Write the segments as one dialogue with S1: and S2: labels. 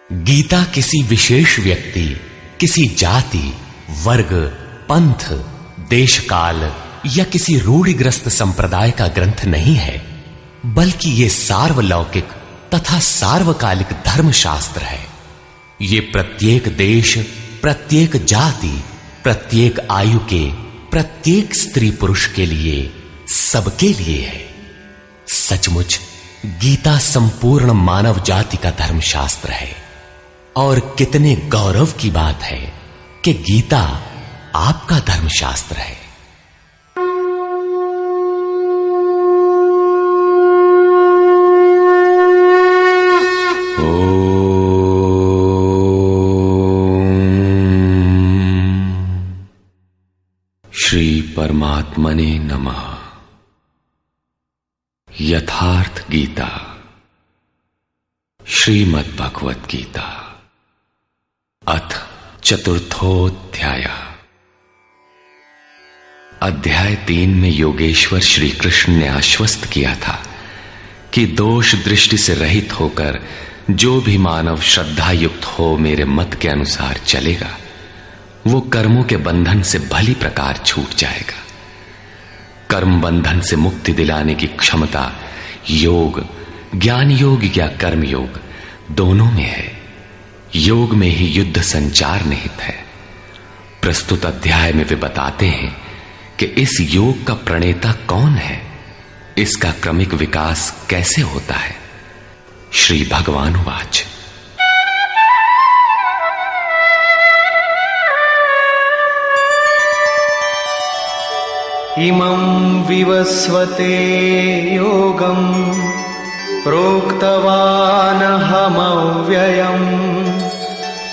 S1: गीता किसी विशेष व्यक्ति, किसी जाति, वर्ग, पंथ, देश काल या किसी रूढ़िग्रस्त संप्रदाय का ग्रंथ नहीं है, बल्कि यह सार्वलौकिक तथा सार्वकालिक धर्मशास्त्र है। ये प्रत्येक देश, प्रत्येक जाति, प्रत्येक आयु के, प्रत्येक स्त्री पुरुष के लिए, सबके लिए है। सचमुच गीता संपूर्ण मानव जाति का धर्मशास्त्र है और कितने गौरव की बात है कि गीता आपका धर्मशास्त्र है।
S2: श्री परमात्मने नमः। यथार्थ गीता, श्रीमद् भगवत गीता, अथ चतुर्थोऽध्याय। अध्याय 3 में योगेश्वर श्री कृष्ण ने आश्वस्त किया था कि दोष दृष्टि से रहित होकर जो भी मानव श्रद्धा युक्त हो मेरे मत के अनुसार चलेगा, वो कर्मों के बंधन से भली प्रकार छूट जाएगा। कर्म बंधन से मुक्ति दिलाने की क्षमता योग, ज्ञान योग या कर्म योग दोनों में है। योग में ही युद्ध संचार निहित है। प्रस्तुत अध्याय में वे बताते हैं कि इस योग का प्रणेता कौन है, इसका क्रमिक विकास कैसे होता है। श्री भगवान वाच।
S3: इमं विवस्वते योगं प्रोक्तवानहमव्ययम्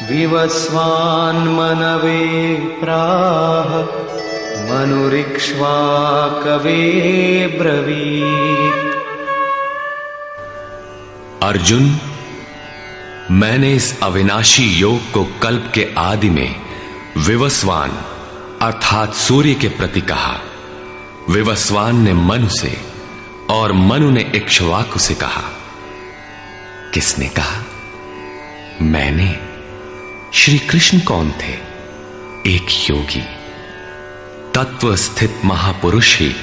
S3: विवस्वान्मनवे प्राह मनुरिक्ष्वाकवे ब्रवीत्।
S2: अर्जुन, मैंने इस अविनाशी योग को कल्प के आदि में विवस्वान अर्थात सूर्य के प्रति कहा। विवस्वान ने मनु से और मनु ने इक्ष्वाकु से कहा। किसने कहा? मैंने। श्री कृष्ण कौन थे? एक योगी, तत्व स्थित महापुरुष ही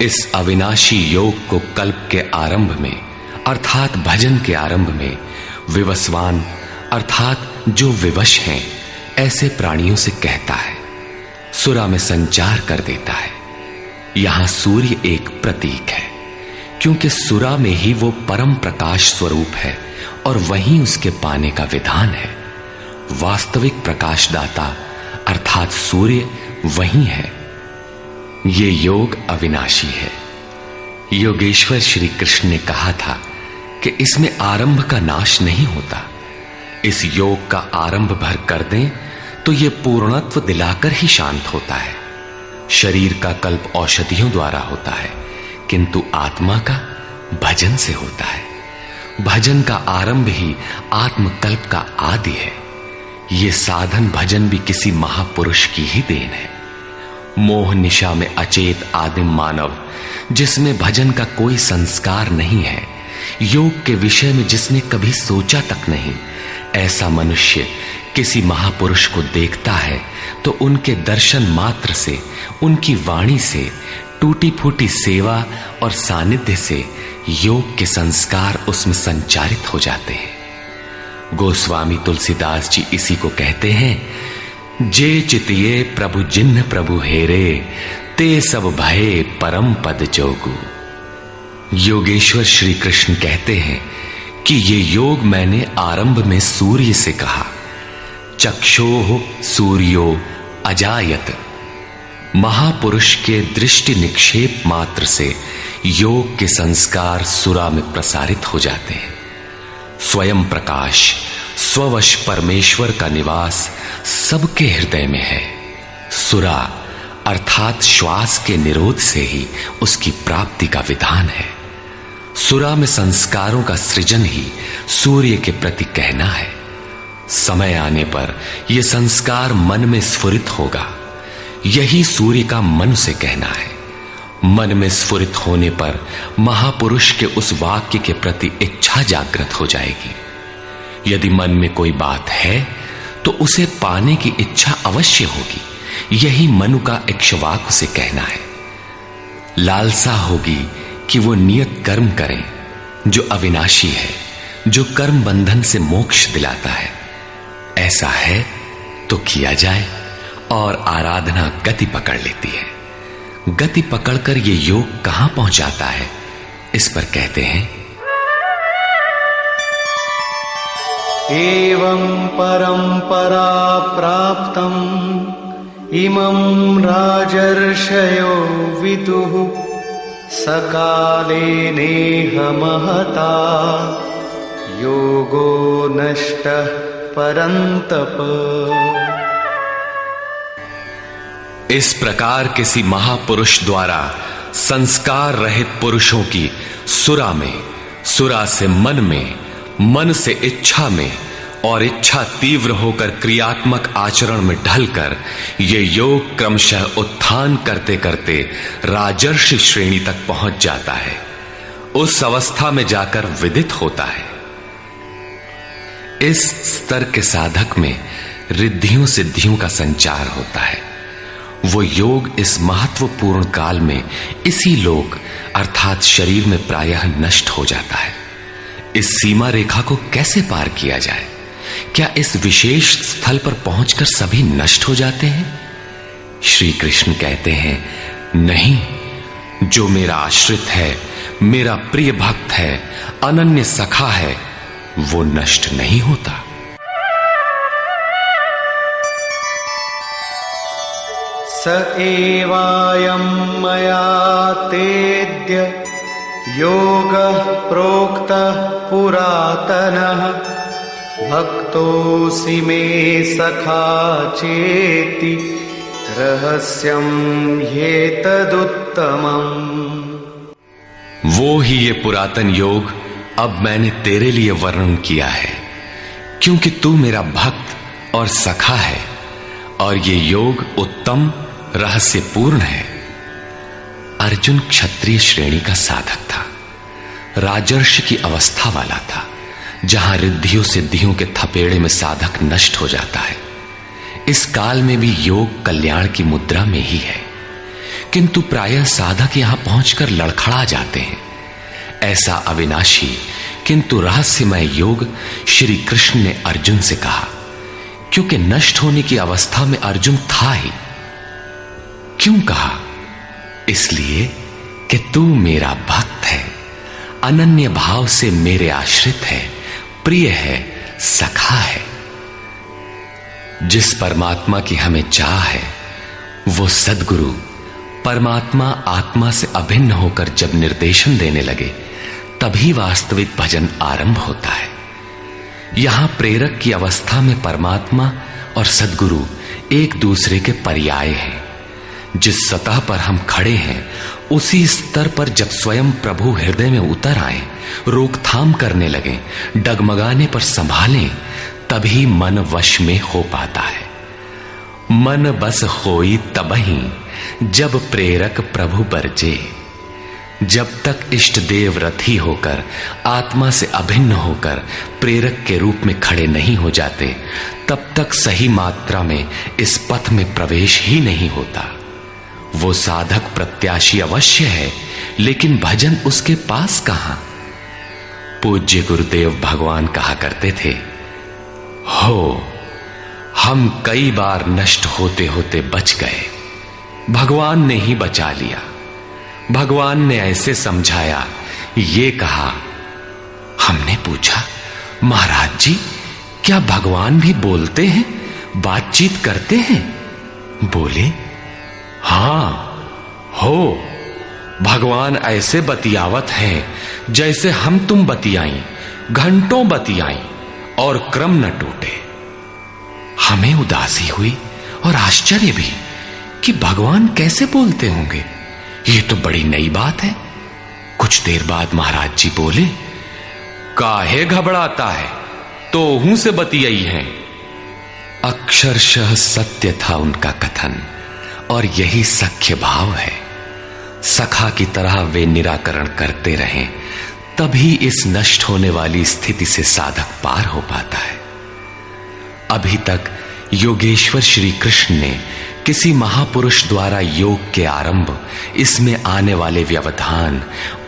S2: इस अविनाशी योग को कल्प के आरंभ में अर्थात भजन के आरंभ में विवस्वान अर्थात जो विवश हैं ऐसे प्राणियों से कहता है, सुरा में संचार कर देता है। यहां सूर्य एक प्रतीक है, क्योंकि सुरा में ही वो परम प्रकाश स्वरूप है और वहीं उसके पाने का विधान है। वास्तविक प्रकाशदाता अर्थात सूर्य वहीं है। ये योग अविनाशी है। योगेश्वर श्री कृष्ण ने कहा था कि इसमें आरंभ का नाश नहीं होता। इस योग का आरंभ भर कर दें तो यह पूर्णत्व दिलाकर ही शांत होता है। शरीर का कल्प औषधियों द्वारा होता है, किंतु आत्मा का भजन से होता है। भजन का आरंभ ही आत्मकल्प का आदि है। यह साधन भजन भी किसी महापुरुष की ही देन है। मोह निशा में अचेत आदिम मानव, जिसमें भजन का कोई संस्कार नहीं है, योग के विषय में जिसने कभी सोचा तक नहीं, ऐसा मनुष्य किसी महापुरुष को देखता है तो उनके दर्शन मात्र से, उनकी वाणी से, टूटी फूटी सेवा और सानिध्य से योग के संस्कार उसमें संचारित हो जाते हैं। गोस्वामी तुलसीदास जी इसी को कहते हैं, जे चितिये प्रभु जिन्ह प्रभु हेरे, ते सब भये परम पद जोगु। योगेश्वर श्री कृष्ण कहते हैं कि ये योग मैंने आरंभ में सूर्य से कहा। चक्षोः सूर्यो अजायत। महापुरुष के दृष्टि निक्षेप मात्र से योग के संस्कार सुरा में प्रसारित हो जाते हैं। स्वयं प्रकाश, स्ववश परमेश्वर का निवास सबके हृदय में है। सुरा अर्थात श्वास के निरोध से ही उसकी प्राप्ति का विधान है। सुरा में संस्कारों का सृजन ही सूर्य के प्रति कहना है। समय आने पर यह संस्कार मन में स्फुरित होगा। यही सूर्य का मन से कहना है। मन में स्फुरित होने पर महापुरुष के उस वाक्य के प्रति इच्छा जागृत हो जाएगी। यदि मन में कोई बात है तो उसे पाने की इच्छा अवश्य होगी। यही मनु का इक्ष्वाकु से कहना है। लालसा होगी कि वो नियत कर्म करें जो अविनाशी है, जो कर्म बंधन से मोक्ष दिलाता है। ऐसा है तो किया जाए और आराधना गति पकड़ लेती है। गति पकड़कर ये योग कहां पहुंचाता है, इस पर कहते हैं
S3: एवं परंपरा प्राप्तम् इमं राजर्षयो विदुः सकाले नेह महता योगो नष्टः परन्तप।
S2: इस प्रकार किसी महापुरुष द्वारा संस्कार रहित पुरुषों की सुरा में, सुरा से मन में, मन से इच्छा में और इच्छा तीव्र होकर क्रियात्मक आचरण में ढलकर ये योग क्रमशः उत्थान करते करते राजर्षि श्रेणी तक पहुंच जाता है। उस अवस्था में जाकर विदित होता है। इस स्तर के साधक में रिद्धियों सिद्धियों का संचार होता है। वो योग इस महत्वपूर्ण काल में इसी लोक अर्थात शरीर में प्रायः नष्ट हो जाता है। इस सीमा रेखा को कैसे पार किया जाए? क्या इस विशेष स्थल पर पहुंचकर सभी नष्ट हो जाते हैं? श्री कृष्ण कहते हैं, नहीं, जो मेरा आश्रित है, मेरा प्रिय भक्त है, अनन्य सखा है, वो नष्ट नहीं होता।
S3: स एवायं मया तेद्य योगः प्रोक्तः पुरातनः भक्तोऽसि मे सखा चेति रहस्यं ह्येतदुत्तमम्।
S2: वो ही ये पुरातन योग अब मैंने तेरे लिए वर्णन किया है, क्योंकि तू मेरा भक्त और सखा है और ये योग उत्तम रहस्यपूर्ण है। अर्जुन क्षत्रिय श्रेणी का साधक था, राजर्षि की अवस्था वाला था, जहां रिद्धियों सिद्धियों के थपेड़े में साधक नष्ट हो जाता है। इस काल में भी योग कल्याण की मुद्रा में ही है, किंतु प्रायः साधक यहां पहुंचकर लड़खड़ा जाते हैं। ऐसा अविनाशी किंतु रहस्यमय योग श्री कृष्ण ने अर्जुन से कहा, क्योंकि नष्ट होने की अवस्था में अर्जुन था ही। क्यों कहा? इसलिए कि तू मेरा भक्त है, अनन्य भाव से मेरे आश्रित है, प्रिय है, सखा है। जिस परमात्मा की हमें चाह है, वो सद्गुरु परमात्मा आत्मा से अभिन्न होकर जब निर्देशन देने लगे, तभी वास्तविक भजन आरंभ होता है। यहां प्रेरक की अवस्था में परमात्मा और सद्गुरु एक दूसरे के पर्याय हैं। जिस सतह पर हम खड़े हैं, उसी स्तर पर जब स्वयं प्रभु हृदय में उतर आए, रोकथाम करने लगे, डगमगाने पर संभालें, तभी मन वश में हो पाता है। मन बस होई तबही जब प्रेरक प्रभु बरजे। जब तक इष्ट देव रथी होकर, आत्मा से अभिन्न होकर प्रेरक के रूप में खड़े नहीं हो जाते, तब तक सही मात्रा में इस पथ में प्रवेश ही नहीं होता। वो साधक प्रत्याशी अवश्य है, लेकिन भजन उसके पास कहां? पूज्य गुरुदेव भगवान कहा करते थे, हो हम कई बार नष्ट होते होते बच गए, भगवान ने ही बचा लिया। भगवान ने ऐसे समझाया, ये कहा। हमने पूछा, महाराज जी, क्या भगवान भी बोलते हैं, बातचीत करते हैं? बोले, हां, हो, भगवान ऐसे बतियावत हैं जैसे हम तुम बतियाई, घंटों बतियाई और क्रम न टूटे। हमें उदासी हुई और आश्चर्य भी कि भगवान कैसे बोलते होंगे, ये तो बड़ी नई बात है। कुछ देर बाद महाराज जी बोले, काहे घबराता है, तो हूं से बतियाई हैं। अक्षरशः सत्य था उनका कथन, और यही सख्य भाव है। सखा की तरह वे निराकरण करते रहें, तभी इस नष्ट होने वाली स्थिति से साधक पार हो पाता है। अभी तक योगेश्वर श्री कृष्ण ने किसी महापुरुष द्वारा योग के आरंभ, इसमें आने वाले व्यवधान,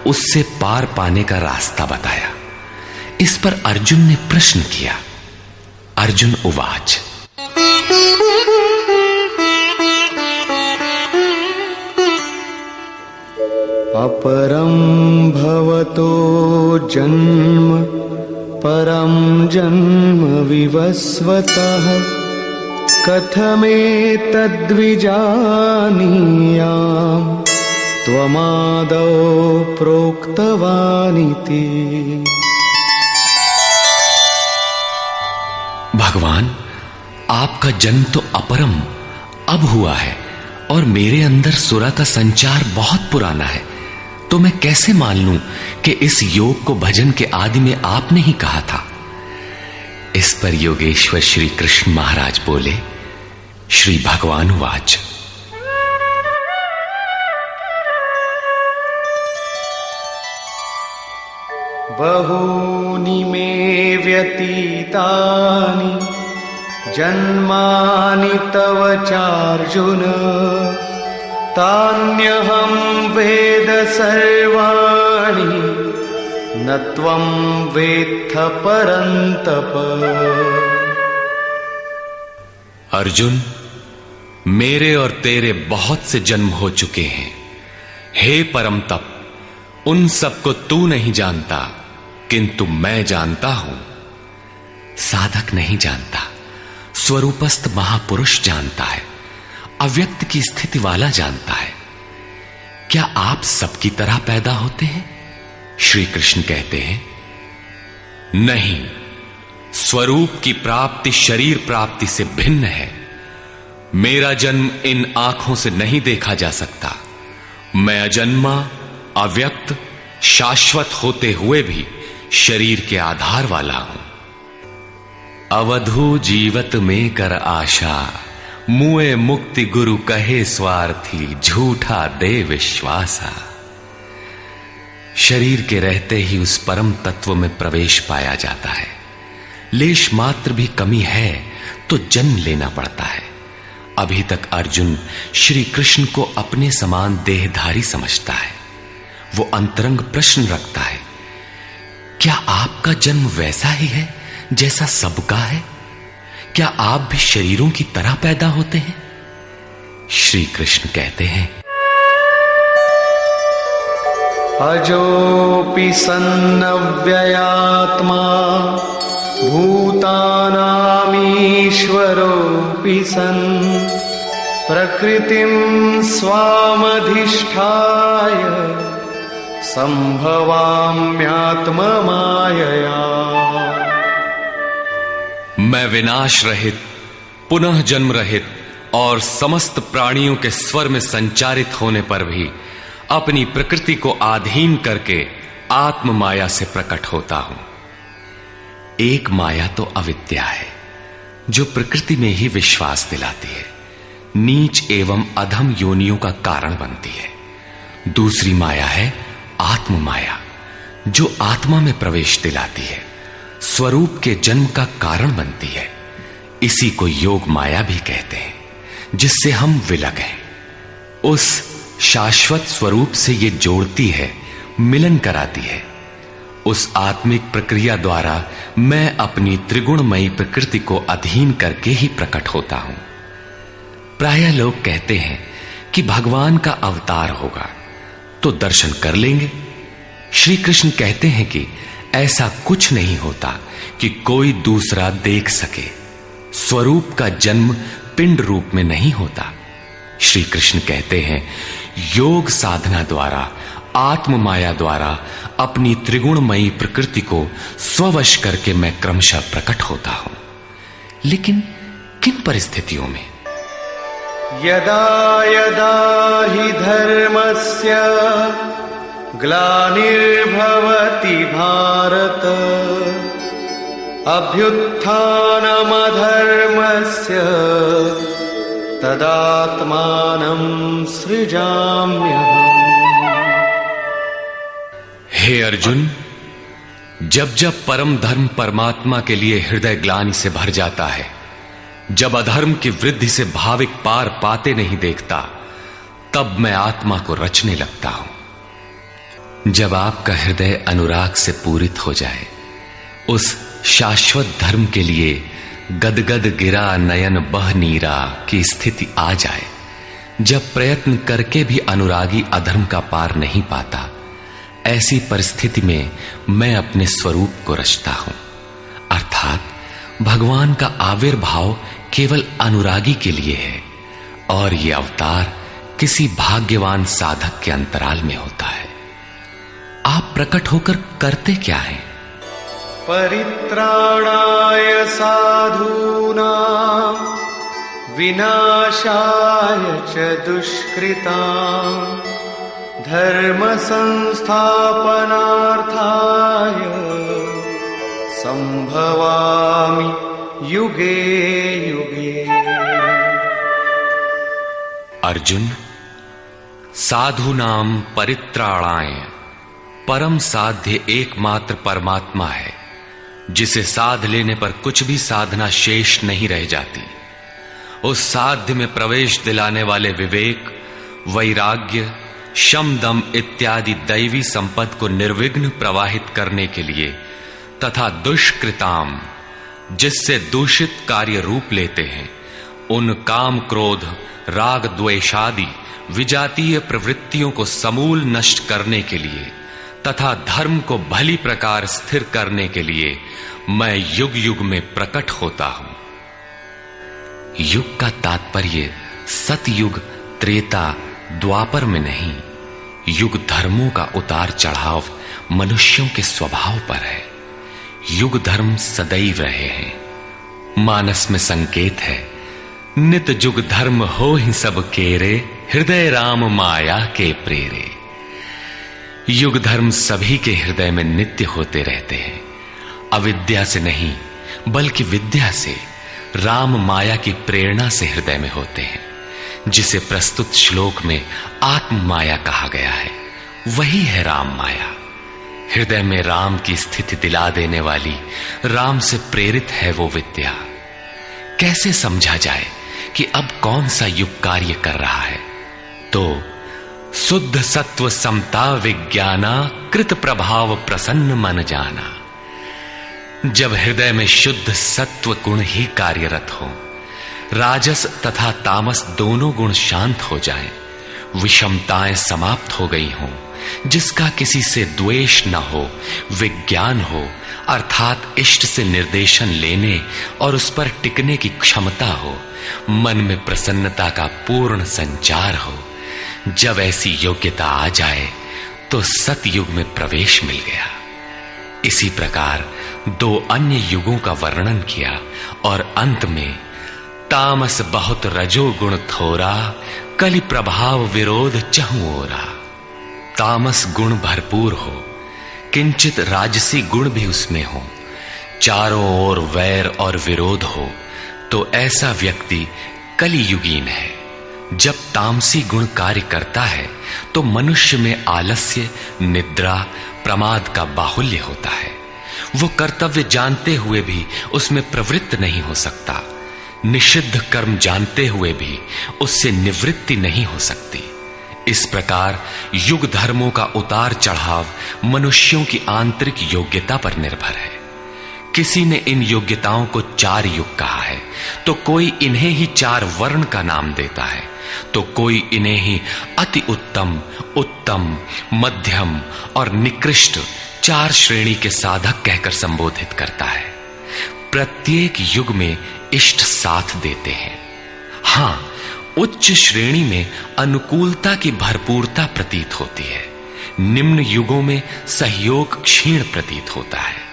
S2: उससे पार पाने का रास्ता बताया। इस पर अर्जुन ने प्रश्न किया। अर्जुन उवाच,
S3: अपरं भवतो जन्म परं जन्म विवस्वतः कथमेतद्विजानीयाम् त्वमादौ प्रोक्तवानिति।
S2: भगवान, आपका जन्म तो अपरम अब हुआ है और मेरे अंदर सुरा का संचार बहुत पुराना है, तो मैं कैसे मान लूं कि इस योग को भजन के आदि में आपने ही कहा था। इस पर योगेश्वर श्री कृष्ण महाराज बोले। श्री भगवान वाच,
S3: बहूनि मे व्यतीतानि जन्मानि तव चार्जुन तान्यहं वेद सर्वाणि न त्वं वेत्थ परन्तप।
S2: अर्जुन, मेरे और तेरे बहुत से जन्म हो चुके हैं। हे परम तप, उन सबको तू नहीं जानता, किंतु मैं जानता हूं। साधक नहीं जानता, स्वरूपस्थ महापुरुष जानता है, अव्यक्त की स्थिति वाला जानता है। क्या आप सबकी तरह पैदा होते हैं? श्री कृष्ण कहते हैं, नहीं, स्वरूप की प्राप्ति शरीर प्राप्ति से भिन्न है। मेरा जन्म इन आंखों से नहीं देखा जा सकता। मैं अजन्मा, अव्यक्त, शाश्वत होते हुए भी शरीर के आधार वाला हूं। अवधू जीवत में कर आशा, मुए मुक्ति गुरु कहे स्वार्थी, झूठा दे विश्वासा। शरीर के रहते ही उस परम तत्व में प्रवेश पाया जाता है। लेश मात्र भी कमी है तो जन्म लेना पड़ता है। अभी तक अर्जुन श्री कृष्ण को अपने समान देहधारी समझता है। वो अंतरंग प्रश्न रखता है, क्या आपका जन्म वैसा ही है जैसा सबका है? क्या आप भी शरीरों की तरह पैदा होते हैं? श्री कृष्ण कहते हैं,
S3: अजोपि सन्नव्ययात्मा भूतानामीश्वरोऽपि सन् प्रकृतिं स्वामधिष्ठाय संभवाम्यात्ममायया।
S2: मैं विनाश रहित, पुनः जन्म रहित और समस्त प्राणियों के स्वर में संचारित होने पर भी अपनी प्रकृति को आधीन करके आत्म माया से प्रकट होता हूं। एक माया तो अविद्या है जो प्रकृति में ही विश्वास दिलाती है, नीच एवं अधम योनियों का कारण बनती है। दूसरी माया है आत्म माया जो आत्मा में प्रवेश दिलाती है, स्वरूप के जन्म का कारण बनती है। इसी को योग माया भी कहते हैं, जिससे हम विलग हैं। उस शाश्वत स्वरूप से ये जोड़ती है, मिलन कराती है। उस आत्मिक प्रक्रिया द्वारा मैं अपनी त्रिगुणमयी प्रकृति को अधीन करके ही प्रकट होता हूं। प्रायः लोग कहते हैं कि भगवान का अवतार होगा तो दर्शन कर लेंगे। श्री कृष्ण कहते हैं कि ऐसा कुछ नहीं होता कि कोई दूसरा देख सके। स्वरूप का जन्म पिंड रूप में नहीं होता। श्री कृष्ण कहते हैं, योग साधना द्वारा, आत्म माया द्वारा अपनी त्रिगुणमयी प्रकृति को स्ववश करके मैं क्रमशः प्रकट होता हूं। लेकिन किन परिस्थितियों में?
S3: यदा यदा हि धर्मस्य ग्लानिर्भवति भारत अभ्युत्थानमधर्मस्य तदात्मानं सृजाम्यहम्।
S2: हे अर्जुन, जब जब परम धर्म परमात्मा के लिए हृदय ग्लानि से भर जाता है, जब अधर्म की वृद्धि से भाविक पार पाते नहीं देखता, तब मैं आत्मा को रचने लगता हूं। जब आपका हृदय अनुराग से पूरित हो जाए, उस शाश्वत धर्म के लिए गदगद गिरा नयन बह नीरा की स्थिति आ जाए, जब प्रयत्न करके भी अनुरागी अधर्म का पार नहीं पाता, ऐसी परिस्थिति में मैं अपने स्वरूप को रचता हूं। अर्थात भगवान का आविर्भाव केवल अनुरागी के लिए है और यह अवतार किसी भाग्यवान साधक के अंतराल में होता है। आप प्रकट होकर करते क्या हैं?
S3: परित्राणाय साधूनां विनाशाय च दुष्कृतां धर्म संस्थापनार्थाय संभवामि युगे युगे।
S2: अर्जुन, साधूनां परित्राणाय परम साध्य एकमात्र परमात्मा है, जिसे साध लेने पर कुछ भी साधना शेष नहीं रह जाती। उस साध्य में प्रवेश दिलाने वाले विवेक, वैराग्य, शम दम इत्यादि दैवी संपद को निर्विघ्न प्रवाहित करने के लिए तथा दुष्कृताम, जिससे दूषित कार्य रूप लेते हैं, उन काम क्रोध राग द्वेषादि विजातीय प्रवृत्तियों को समूल नष्ट करने के लिए तथा धर्म को भली प्रकार स्थिर करने के लिए मैं युग युग में प्रकट होता हूं। युग का तात्पर्य सतयुग, त्रेता, द्वापर में नहीं। युग धर्मों का उतार चढ़ाव मनुष्यों के स्वभाव पर है। युग धर्म सदैव रहे हैं। मानस में संकेत है, नित जुग धर्म हो ही सब केरे, हृदय राम माया के प्रेरे। युग धर्म सभी के हृदय में नित्य होते रहते हैं। अविद्या से नहीं बल्कि विद्या से, राम माया की प्रेरणा से हृदय में होते हैं, जिसे प्रस्तुत श्लोक में आत्म माया कहा गया है। वही है राम माया। हृदय में राम की स्थिति दिला देने वाली, राम से प्रेरित है वो विद्या। कैसे समझा जाए कि अब कौन सा युग कार्य कर रहा है? तो शुद्ध सत्व समता विज्ञाना, कृत प्रभाव प्रसन्न मन जाना। जब हृदय में शुद्ध सत्व गुण ही कार्यरत हो, राजस तथा तामस दोनों गुण शांत हो जाएं, विषमताएं समाप्त हो गई हों, जिसका किसी से द्वेष न हो, विज्ञान हो, अर्थात इष्ट से निर्देशन लेने और उस पर टिकने की क्षमता हो, मन में प्रसन्नता का पूर्ण संचार हो, जब ऐसी योग्यता आ जाए तो सतयुग में प्रवेश मिल गया। इसी प्रकार दो अन्य युगों का वर्णन किया और अंत में तामस बहुत रजो गुण थोरा, कलि प्रभाव विरोध चहु ओरा। तामस गुण भरपूर हो, किंचित राजसी गुण भी उसमें हो, चारों ओर वैर और विरोध हो, तो ऐसा व्यक्ति कलियुगीन है। जब तामसी गुण कार्य करता है तो मनुष्य में आलस्य, निद्रा, प्रमाद का बाहुल्य होता है। वो कर्तव्य जानते हुए भी उसमें प्रवृत्त नहीं हो सकता, निषिद्ध कर्म जानते हुए भी उससे निवृत्ति नहीं हो सकती। इस प्रकार युग धर्मों का उतार चढ़ाव मनुष्यों की आंतरिक योग्यता पर निर्भर है। किसी ने इन योग्यताओं को 4 युग कहा है, तो कोई इन्हें ही 4 वर्ण का नाम देता है, तो कोई इन्हें ही अति उत्तम, उत्तम, मध्यम और निकृष्ट 4 श्रेणी के साधक कहकर संबोधित करता है। प्रत्येक युग में इष्ट साथ देते हैं। हां, उच्च श्रेणी में अनुकूलता की भरपूरता प्रतीत होती है, निम्न युगों में सहयोग क्षीण प्रतीत होता है।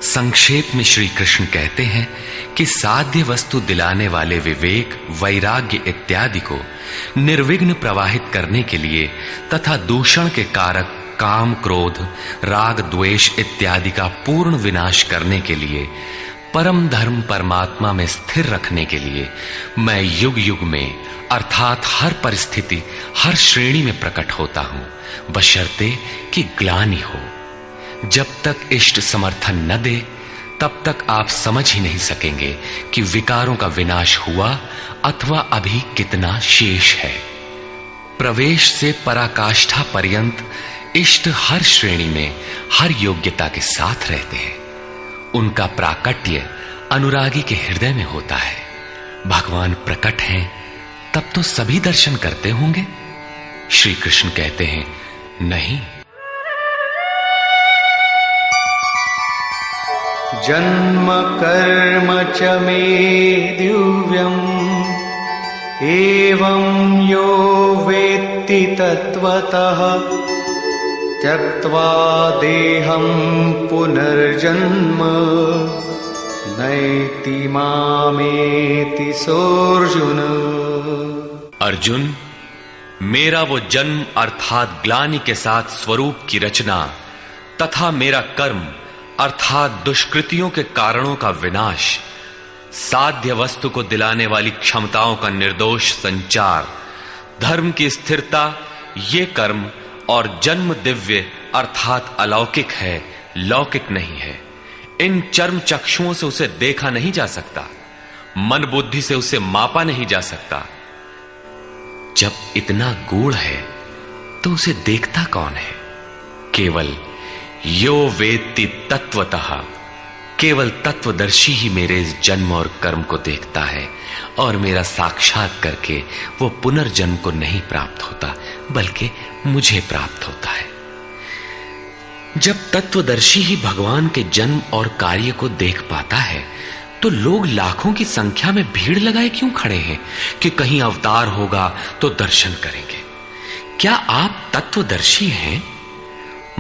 S2: संक्षेप में श्री कृष्ण कहते हैं कि साध्य वस्तु दिलाने वाले विवेक, वैराग्य इत्यादि को निर्विघ्न प्रवाहित करने के लिए तथा दूषण के कारक काम, क्रोध, राग, द्वेष इत्यादि का पूर्ण विनाश करने के लिए, परम धर्म परमात्मा में स्थिर रखने के लिए मैं युग युग में अर्थात हर परिस्थिति, हर श्रेणी में प्रकट होता हूं, बशर्ते कि ग्लानि हो। जब तक इष्ट समर्थन न दे तब तक आप समझ ही नहीं सकेंगे कि विकारों का विनाश हुआ अथवा अभी कितना शेष है। प्रवेश से पराकाष्ठा पर्यंत इष्ट हर श्रेणी में हर योग्यता के साथ रहते हैं। उनका प्राकट्य अनुरागी के हृदय में होता है। भगवान प्रकट हैं तब तो सभी दर्शन करते होंगे। श्री कृष्ण कहते हैं, नहीं।
S3: जन्म कर्म च मे दिव्यम् एवं यो वेत्ति तत्वतः त्यक्त्वा देहं पुनर्जन्म नैति मामेति सोऽर्जुन।
S2: अर्जुन, मेरा वो जन्म अर्थात ग्लानि के साथ स्वरूप की रचना तथा मेरा कर्म अर्थात दुष्कृतियों के कारणों का विनाश, साध्य वस्तु को दिलाने वाली क्षमताओं का निर्दोष संचार, धर्म की स्थिरता, ये कर्म और जन्म दिव्य अर्थात अलौकिक है, लौकिक नहीं है। इन चर्म चक्षुओं से उसे देखा नहीं जा सकता, मन बुद्धि से उसे मापा नहीं जा सकता। जब इतना गूढ़ है तो उसे देखता कौन है? केवल यो वेत्ति तत्वतः, केवल तत्वदर्शी ही मेरे इस जन्म और कर्म को देखता है और मेरा साक्षात करके वो पुनर्जन्म को नहीं प्राप्त होता बल्कि मुझे प्राप्त होता है। जब तत्वदर्शी ही भगवान के जन्म और कार्य को देख पाता है तो लोग लाखों की संख्या में भीड़ लगाए क्यों खड़े हैं कि कहीं अवतार होगा तो दर्शन करेंगे। क्या आप तत्वदर्शी हैं?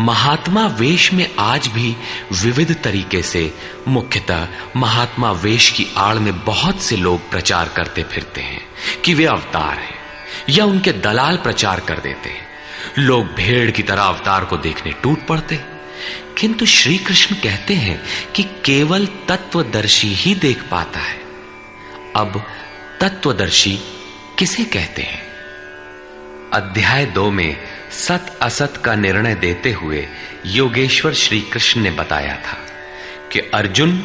S2: महात्मा वेश में आज भी विविध तरीके से, मुख्यतः महात्मा वेश की आड़ में बहुत से लोग प्रचार करते फिरते हैं कि वे अवतार हैं, या उनके दलाल प्रचार कर देते हैं। लोग भेड़ की तरह अवतार को देखने टूट पड़ते, किंतु श्री कृष्ण कहते हैं कि केवल तत्वदर्शी ही देख पाता है। अब तत्वदर्शी किसे कहते हैं? अध्याय 2 में सत असत का निर्णय देते हुए योगेश्वर श्री कृष्ण ने बताया था कि अर्जुन,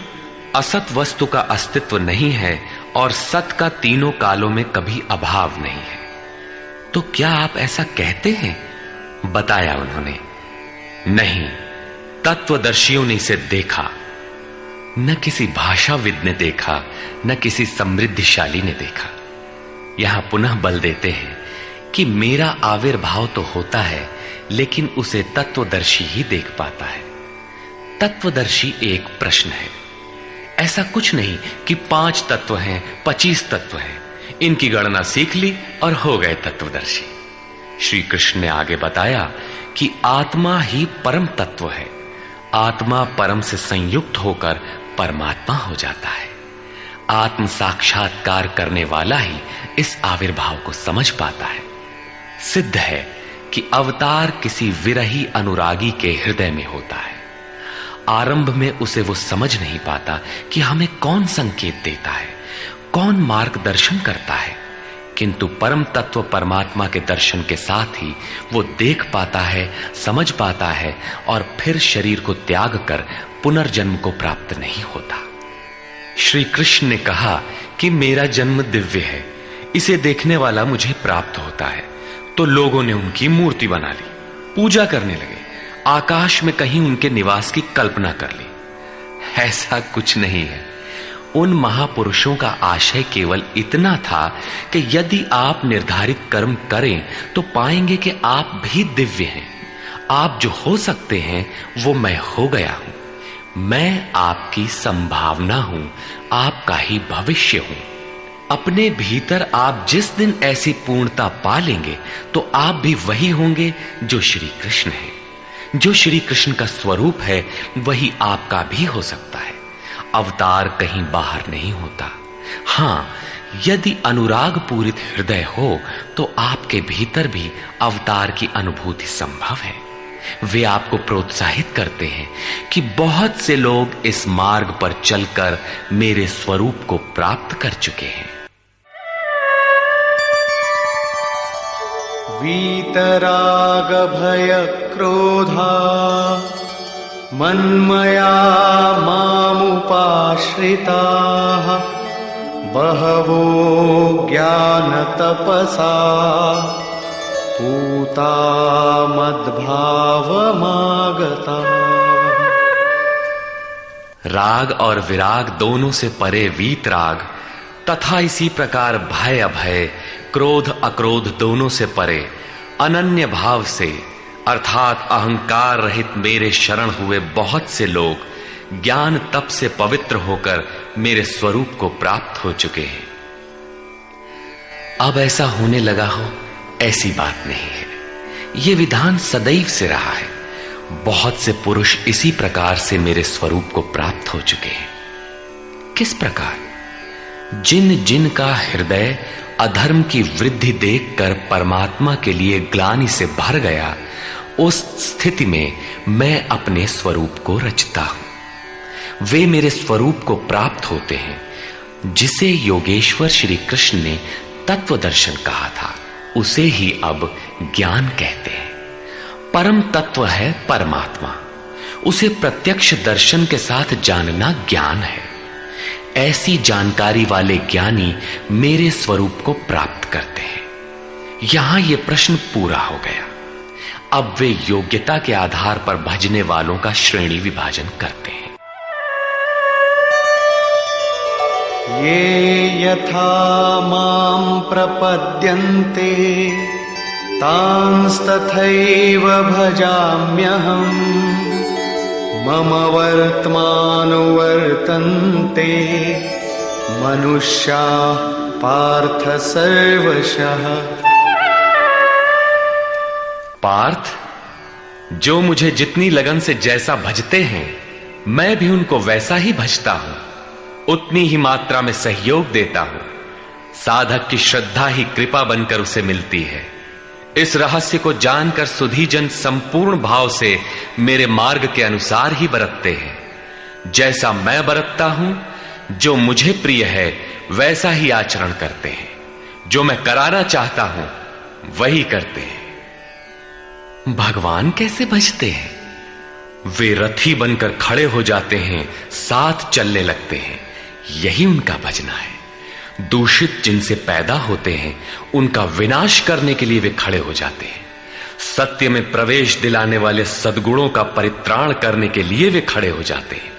S2: असत वस्तु का अस्तित्व नहीं है और सत का तीनों कालों में कभी अभाव नहीं है। तो क्या आप ऐसा कहते हैं? बताया उन्होंने, नहीं, तत्वदर्शियों ने इसे देखा, न किसी भाषाविद ने देखा, न किसी समृद्धिशाली ने देखा। यहां पुनः बल देते हैं कि मेरा आविर्भाव तो होता है लेकिन उसे तत्वदर्शी ही देख पाता है। तत्वदर्शी एक प्रश्न है। ऐसा कुछ नहीं कि 5 तत्व हैं, 25 तत्व हैं, इनकी गणना सीख ली और हो गए तत्वदर्शी। श्री कृष्ण ने आगे बताया कि आत्मा ही परम तत्व है। आत्मा परम से संयुक्त होकर परमात्मा हो जाता है। आत्म साक्षात्कार करने वाला ही इस आविर्भाव को समझ पाता है। सिद्ध है कि अवतार किसी विरही अनुरागी के हृदय में होता है। आरंभ में उसे वो समझ नहीं पाता कि हमें कौन संकेत देता है, कौन मार्गदर्शन करता है, किंतु परम तत्व परमात्मा के दर्शन के साथ ही वो देख पाता है, समझ पाता है और फिर शरीर को त्याग कर पुनर्जन्म को प्राप्त नहीं होता। श्री कृष्ण ने कहा कि मेरा जन्म दिव्य है, इसे देखने वाला मुझे प्राप्त होता है। तो लोगों ने उनकी मूर्ति बना ली, पूजा करने लगे, आकाश में कहीं उनके निवास की कल्पना कर ली। ऐसा कुछ नहीं है। उन महापुरुषों का आशय केवल इतना था कि यदि आप निर्धारित कर्म करें तो पाएंगे कि आप भी दिव्य हैं। आप जो हो सकते हैं वो मैं हो गया हूं। मैं आपकी संभावना हूं, आपका ही भविष्य हूं। अपने भीतर आप जिस दिन ऐसी पूर्णता पा लेंगे तो आप भी वही होंगे जो श्री कृष्ण है। जो श्री कृष्ण का स्वरूप है वही आपका भी हो सकता है। अवतार कहीं बाहर नहीं होता। हां, यदि अनुराग पूरित हृदय हो तो आपके भीतर भी अवतार की अनुभूति संभव है। वे आपको प्रोत्साहित करते हैं कि बहुत से लोग इस मार्ग पर चलकर मेरे स्वरूप को प्राप्त कर चुके हैं।
S3: वीतराग भय क्रोधा मन्मया मामुपाश्रिताः बहवो ज्ञानतपसा पूता मद्भावमागता।
S2: राग और विराग दोनों से परे वीतराग तथा इसी प्रकार भय अभय, क्रोध अक्रोध दोनों से परे अनन्य भाव से अर्थात अहंकार रहित मेरे शरण हुए बहुत से लोग ज्ञान तप से पवित्र होकर मेरे स्वरूप को प्राप्त हो चुके हैं। अब ऐसा होने लगा हो ऐसी बात नहीं है, ये विधान सदैव से रहा है। बहुत से पुरुष इसी प्रकार से मेरे स्वरूप को प्राप्त हो चुके हैं। किस प्रकार? जिन जिन का हृदय अधर्म की वृद्धि देखकर परमात्मा के लिए ग्लानि से भर गया, उस स्थिति में मैं अपने स्वरूप को रचता हूं। वे मेरे स्वरूप को प्राप्त होते हैं, जिसे योगेश्वर श्री कृष्ण ने तत्व दर्शन कहा था, उसे ही अब ज्ञान कहते हैं। परम तत्व है परमात्मा, उसे प्रत्यक्ष दर्शन के साथ जानना ज्ञान है। ऐसी जानकारी वाले ज्ञानी मेरे स्वरूप को प्राप्त करते हैं। यहां यह प्रश्न पूरा हो गया। अब वे योग्यता के आधार पर भजने वालों का श्रेणी विभाजन करते हैं।
S3: ये यथा मां प्रपद्यन्ते तांस्तथैव भजाम्यहम् मम वर्त्मानुवर्तन्ते मनुष्याः पार्थ सर्वशः।
S2: पार्थ, जो मुझे जितनी लगन से जैसा भजते हैं, मैं भी उनको वैसा ही भजता हूं, उतनी ही मात्रा में सहयोग देता हूं। साधक की श्रद्धा ही कृपा बनकर उसे मिलती है। इस रहस्य को जानकर सुधीजन संपूर्ण भाव से मेरे मार्ग के अनुसार ही बरतते हैं। जैसा मैं बरतता हूं, जो मुझे प्रिय है वैसा ही आचरण करते हैं। जो मैं कराना चाहता हूं वही करते हैं। भगवान कैसे भजते हैं? वे रथी बनकर खड़े हो जाते हैं, साथ चलने लगते हैं, यही उनका भजना है। दूषित जिनसे पैदा होते हैं, उनका विनाश करने के लिए वे खड़े हो जाते हैं। सत्य में प्रवेश दिलाने वाले सद्गुणों का परित्राण करने के लिए वे खड़े हो जाते हैं।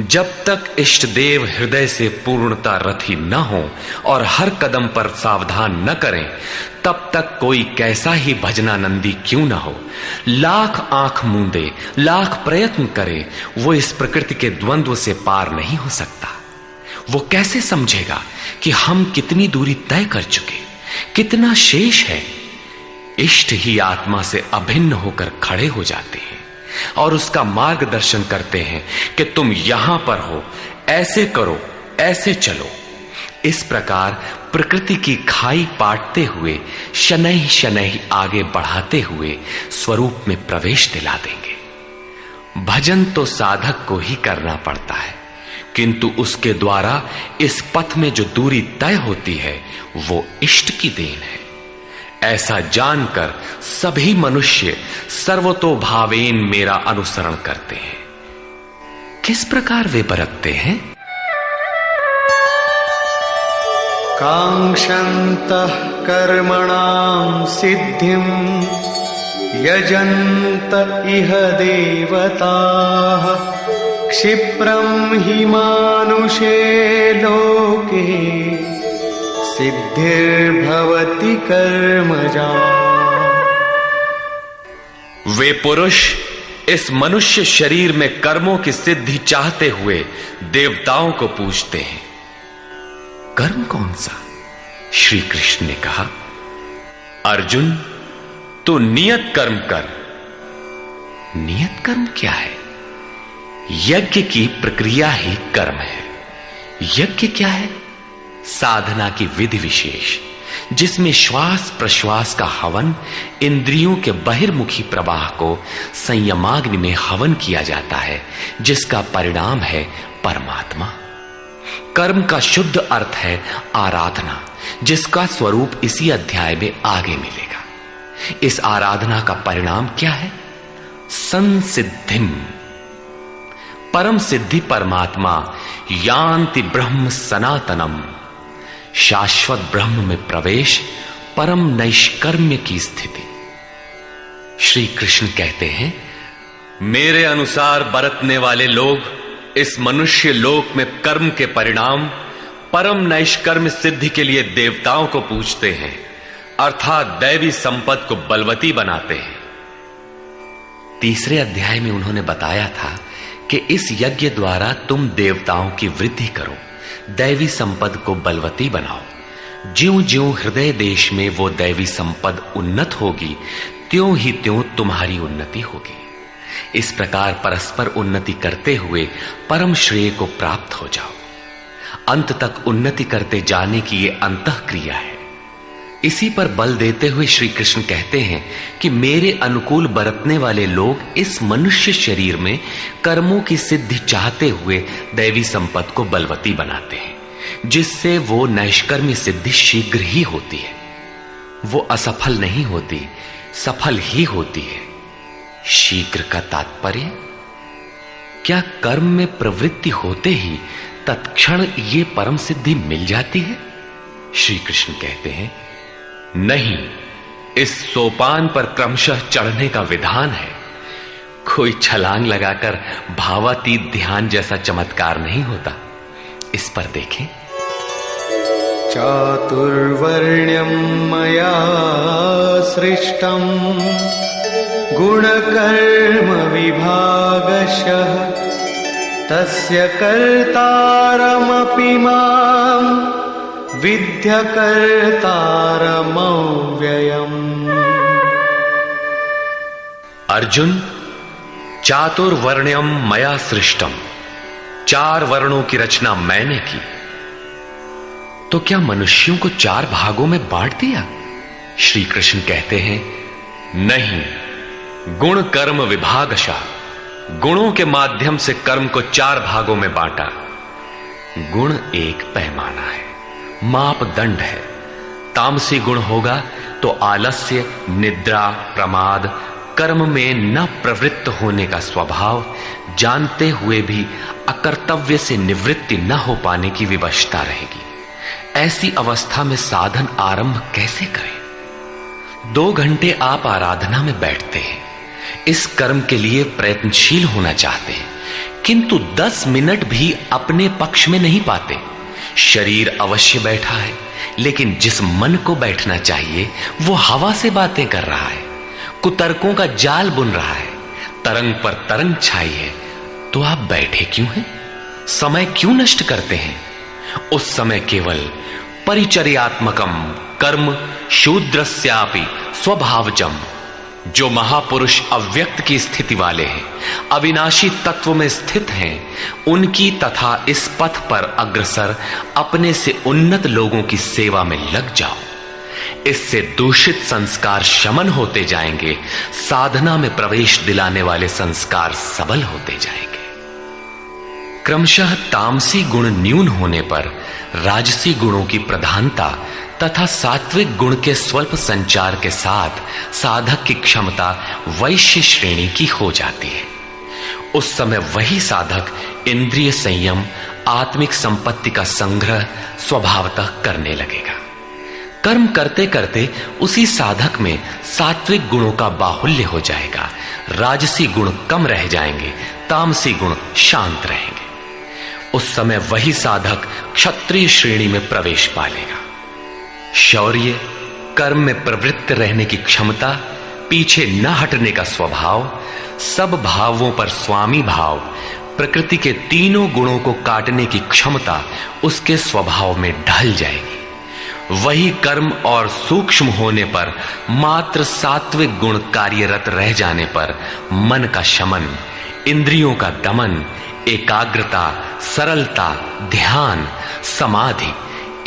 S2: जब तक इष्ट देव हृदय से पूर्णता रथी न हो और हर कदम पर सावधान न करें, तब तक कोई कैसा ही भजनानंदी क्यों न हो, लाख आंख मूंदे, लाख प्रयत्न करे, वो इस प्रकृति के द्वंद्व से पार नहीं हो सकता। वो कैसे समझेगा कि हम कितनी दूरी तय कर चुके, कितना शेष है। इष्ट ही आत्मा से अभिन्न होकर खड़े हो जाते हैं और उसका मार्गदर्शन करते हैं कि तुम यहां पर हो, ऐसे करो, ऐसे चलो। इस प्रकार प्रकृति की खाई पाटते हुए शनैः शनैः आगे बढ़ाते हुए स्वरूप में प्रवेश दिला देंगे। भजन तो साधक को ही करना पड़ता है, किंतु उसके द्वारा इस पथ में जो दूरी तय होती है वो इष्ट की देन है। ऐसा जानकर सभी मनुष्य सर्वतोभावेन मेरा अनुसरण करते हैं। किस प्रकार वे बरतते हैं?
S3: कांक्षन्तः कर्मणां सिद्धिं यजन्त इह देवताः क्षिप्रं हि मानुषे लोके सिद्धिर्भवति कर्मजा।
S2: वे पुरुष इस मनुष्य शरीर में कर्मों की सिद्धि चाहते हुए देवताओं को पूजते हैं। कर्म कौन सा? श्री कृष्ण ने कहा, अर्जुन तू नियत कर्म कर। नियत कर्म क्या है? यज्ञ की प्रक्रिया ही कर्म है। यज्ञ क्या है? साधना की विधि विशेष, जिसमें श्वास प्रश्वास का हवन, इंद्रियों के बहिर्मुखी प्रवाह को संयमाग्नि में हवन किया जाता है, जिसका परिणाम है परमात्मा। कर्म का शुद्ध अर्थ है आराधना, जिसका स्वरूप इसी अध्याय में आगे मिलेगा। इस आराधना का परिणाम क्या है? संसिद्धिम,
S1: परम सिद्धि परमात्मा यान्ति ब्रह्म सनातनम, शाश्वत ब्रह्म में प्रवेश, परम नैष्कर्म्य की स्थिति। श्री कृष्ण कहते हैं, मेरे अनुसार बरतने वाले लोग इस मनुष्य लोक में कर्म के परिणाम परम नैष्कर्म्य सिद्धि के लिए देवताओं को पूजते हैं, अर्थात दैवी संपत्ति को बलवती बनाते हैं। तीसरे अध्याय में उन्होंने बताया था कि इस यज्ञ द्वारा तुम देवताओं की वृद्धि करो, दैवी संपद को बलवती बनाओ। ज्यों ज्यों हृदय देश में वो दैवी संपद उन्नत होगी, त्यों ही त्यों तुम्हारी उन्नति होगी। इस प्रकार परस्पर उन्नति करते हुए परम श्रेय को प्राप्त हो जाओ। अंत तक उन्नति करते जाने की ये अंतःक्रिया है। इसी पर बल देते हुए श्री कृष्ण कहते हैं कि मेरे अनुकूल बरतने वाले लोग इस मनुष्य शरीर में कर्मों की सिद्धि चाहते हुए दैवी संपत्ति को बलवती बनाते हैं, जिससे वो नैष्कर्म्य सिद्धि शीघ्र ही होती है। वो असफल नहीं होती, सफल ही होती है। शीघ्र का तात्पर्य, क्या कर्म में प्रवृत्ति होते ही तत्क्षण ये परम सिद्धि मिल जाती है? श्री कृष्ण कहते हैं, नहीं, इस सोपान पर क्रमशः चढ़ने का विधान है। कोई छलांग लगाकर भावातीत ध्यान जैसा चमत्कार नहीं होता। इस पर देखें,
S3: चातुर्वर्ण्यं मया सृष्टं गुणकर्म विभागशः तस्य कर्तारमपि मां विद्य कर्तारमव्ययम्।
S1: अर्जुन, चातुर्वर्ण्यम मया सृष्टम, 4 वर्णों की रचना मैंने की। तो क्या मनुष्यों को 4 भागों में बांट दिया? श्री कृष्ण कहते हैं, नहीं, गुण कर्म विभागशः, गुणों के माध्यम से कर्म को 4 भागों में बांटा। गुण एक पैमाना है, मापदंड है। तामसी गुण होगा तो आलस्य, निद्रा, प्रमाद, कर्म में न प्रवृत्त होने का स्वभाव, जानते हुए भी अकर्तव्य से निवृत्ति न हो पाने की विवशता रहेगी। ऐसी अवस्था में साधन आरंभ कैसे करें? 2 घंटे आप आराधना में बैठते हैं, इस कर्म के लिए प्रयत्नशील होना चाहते हैं, किंतु 10 मिनट भी अपने पक्ष में नहीं पाते। शरीर अवश्य बैठा है, लेकिन जिस मन को बैठना चाहिए वो हवा से बातें कर रहा है, कुतर्कों का जाल बुन रहा है, तरंग पर तरंग छाई है। तो आप बैठे क्यों हैं? समय क्यों नष्ट करते हैं? उस समय केवल परिचर्यात्मकम कर्म शूद्रस्यापि स्वभावजम, जो महापुरुष अव्यक्त की स्थिति वाले हैं, अविनाशी तत्व में स्थित हैं, उनकी तथा इस पथ पर अग्रसर अपने से उन्नत लोगों की सेवा में लग जाओ। इससे दूषित संस्कार शमन होते जाएंगे, साधना में प्रवेश दिलाने वाले संस्कार सबल होते जाएंगे। क्रमशः तामसी गुण न्यून होने पर राजसी गुणों की प्रधानता तथा सात्विक गुण के स्वल्प संचार के साथ साधक की क्षमता वैश्य श्रेणी की हो जाती है। उस समय वही साधक इंद्रिय संयम, आत्मिक संपत्ति का संग्रह स्वभावतः करने लगेगा। कर्म करते करते उसी साधक में सात्विक गुणों का बाहुल्य हो जाएगा, राजसी गुण कम रह जाएंगे, तामसी गुण शांत रहेंगे। उस समय वही साधक क्षत्रिय श्रेणी में प्रवेश पालेगा। शौर्य, कर्म में प्रवृत्त रहने की क्षमता, पीछे न हटने का स्वभाव, सब भावों पर स्वामी भाव, प्रकृति के तीनों गुणों को काटने की क्षमता उसके स्वभाव में ढल जाएगी। वही कर्म और सूक्ष्म होने पर मात्र सात्विक गुण कार्यरत रह जाने पर मन का शमन, इंद्रियों का दमन, एकाग्रता, सरलता, ध्यान, समाधि,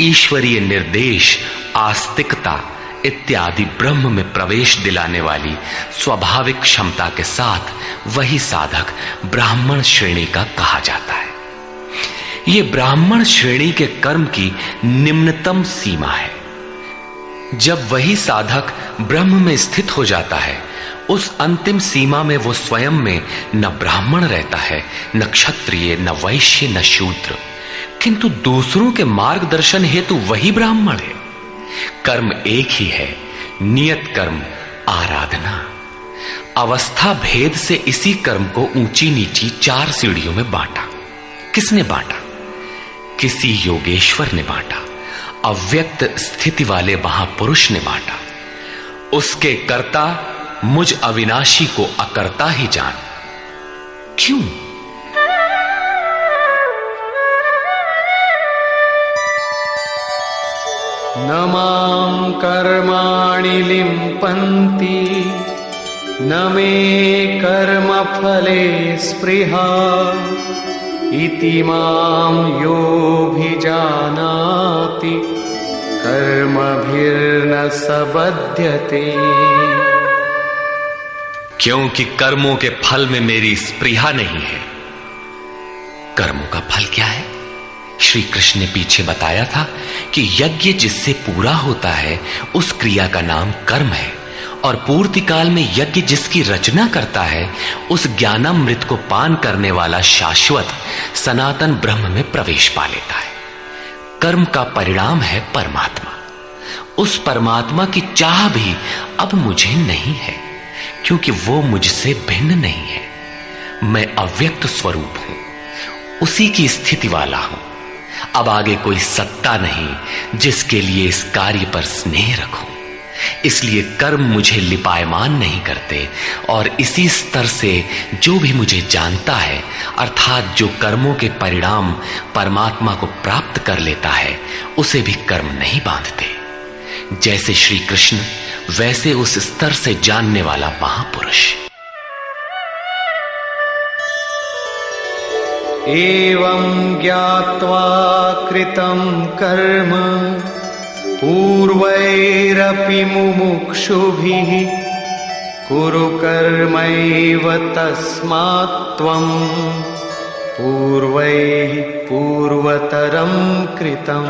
S1: ईश्वरीय निर्देश, आस्तिकता इत्यादि ब्रह्म में प्रवेश दिलाने वाली स्वाभाविक क्षमता के साथ वही साधक ब्राह्मण श्रेणी का कहा जाता है। ये ब्राह्मण श्रेणी के कर्म की निम्नतम सीमा है।
S2: जब वही साधक ब्रह्म में स्थित हो जाता है, उस अंतिम सीमा में वो स्वयं में न ब्राह्मण रहता है, न क्षत्रिय, न वैश्य, न शूद्र, किंतु दूसरों के मार्गदर्शन हेतु वही ब्राह्मण है। कर्म एक ही है, नियत कर्म आराधना। अवस्था भेद से इसी कर्म को ऊंची नीची 4 सीढ़ियों में बांटा। किसने बांटा? किसी योगेश्वर ने बांटा। अव्यक्त स्थिति वाले महापुरुष ने बांटा। उसके कर्ता मुझ अविनाशी को अकर्ता ही जान। क्यों?
S3: न मां कर्माणि लिम्पन्ति न मे कर्मफले स्पृहा इति मां योऽभिजानाति कर्मभिर्न स बध्यते।
S2: क्योंकि कर्मों के फल में मेरी स्पृहा नहीं है। कर्मों का फल क्या है? श्री कृष्ण ने पीछे बताया था कि यज्ञ जिससे पूरा होता है उस क्रिया का नाम कर्म है, और पूर्ति काल में यज्ञ जिसकी रचना करता है उस ज्ञानामृत को पान करने वाला शाश्वत सनातन ब्रह्म में प्रवेश पा लेता है। कर्म का परिणाम है परमात्मा। उस परमात्मा की चाह भी अब मुझे नहीं है, क्योंकि वो मुझसे भिन्न नहीं है। मैं अव्यक्त स्वरूप हूं, उसी की स्थिति वाला हूं। अब आगे कोई सत्ता नहीं जिसके लिए इस कार्य पर स्नेह रखूं। इसलिए कर्म मुझे लिपायमान नहीं करते, और इसी स्तर से जो भी मुझे जानता है, अर्थात जो कर्मों के परिणाम परमात्मा को प्राप्त कर लेता है, उसे भी कर्म नहीं बांधते। जैसे श्री कृष्ण, वैसे उस स्तर से जानने वाला महापुरुष।
S3: एवं ज्ञात्वा कृतं कर्म पूर्वैरपि मुमुक्षुभिः कुरु कर्मैव तस्मात् त्वं पूर्वैः पूर्वतरं कृतम्।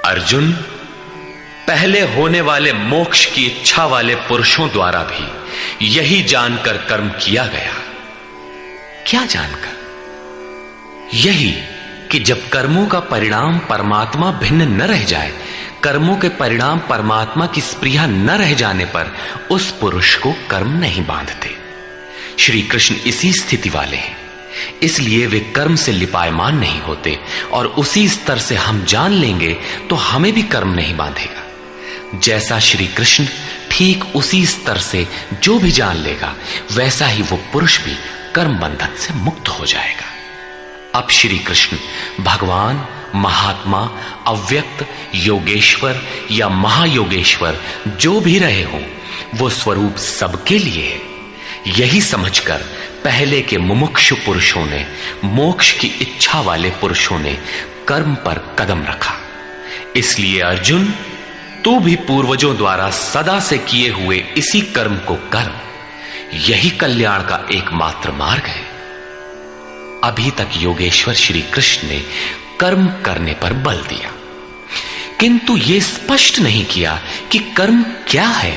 S2: अर्जुन, पहले होने वाले मोक्ष की इच्छा वाले पुरुषों द्वारा भी यही जानकर कर्म किया गया। क्या जानकर? यही कि जब कर्मों का परिणाम परमात्मा भिन्न न रह जाए, कर्मों के परिणाम परमात्मा की स्पृहा न रह जाने पर उस पुरुष को कर्म नहीं बांधते। श्री कृष्ण इसी स्थिति वाले हैं, इसलिए वे कर्म से लिपायमान नहीं होते, और उसी स्तर से हम जान लेंगे तो हमें भी कर्म नहीं बांधेगा। जैसा श्री कृष्ण, ठीक उसी स्तर से जो भी जान लेगा, वैसा ही वो पुरुष भी कर्म बंधन से मुक्त हो जाएगा। अब श्री कृष्ण भगवान, महात्मा, अव्यक्त, योगेश्वर या महायोगेश्वर जो भी रहे हों, वो स्वरूप सबके लिए है। यही समझकर पहले के मुमुक्षु पुरुषों ने, मोक्ष की इच्छा वाले पुरुषों ने कर्म पर कदम रखा। इसलिए अर्जुन, तू भी पूर्वजों द्वारा सदा से किए हुए इसी कर्म को कर। यही कल्याण का एकमात्र मार्ग है। अभी तक योगेश्वर श्री कृष्ण ने कर्म करने पर बल दिया, किंतु यह स्पष्ट नहीं किया कि कर्म क्या है।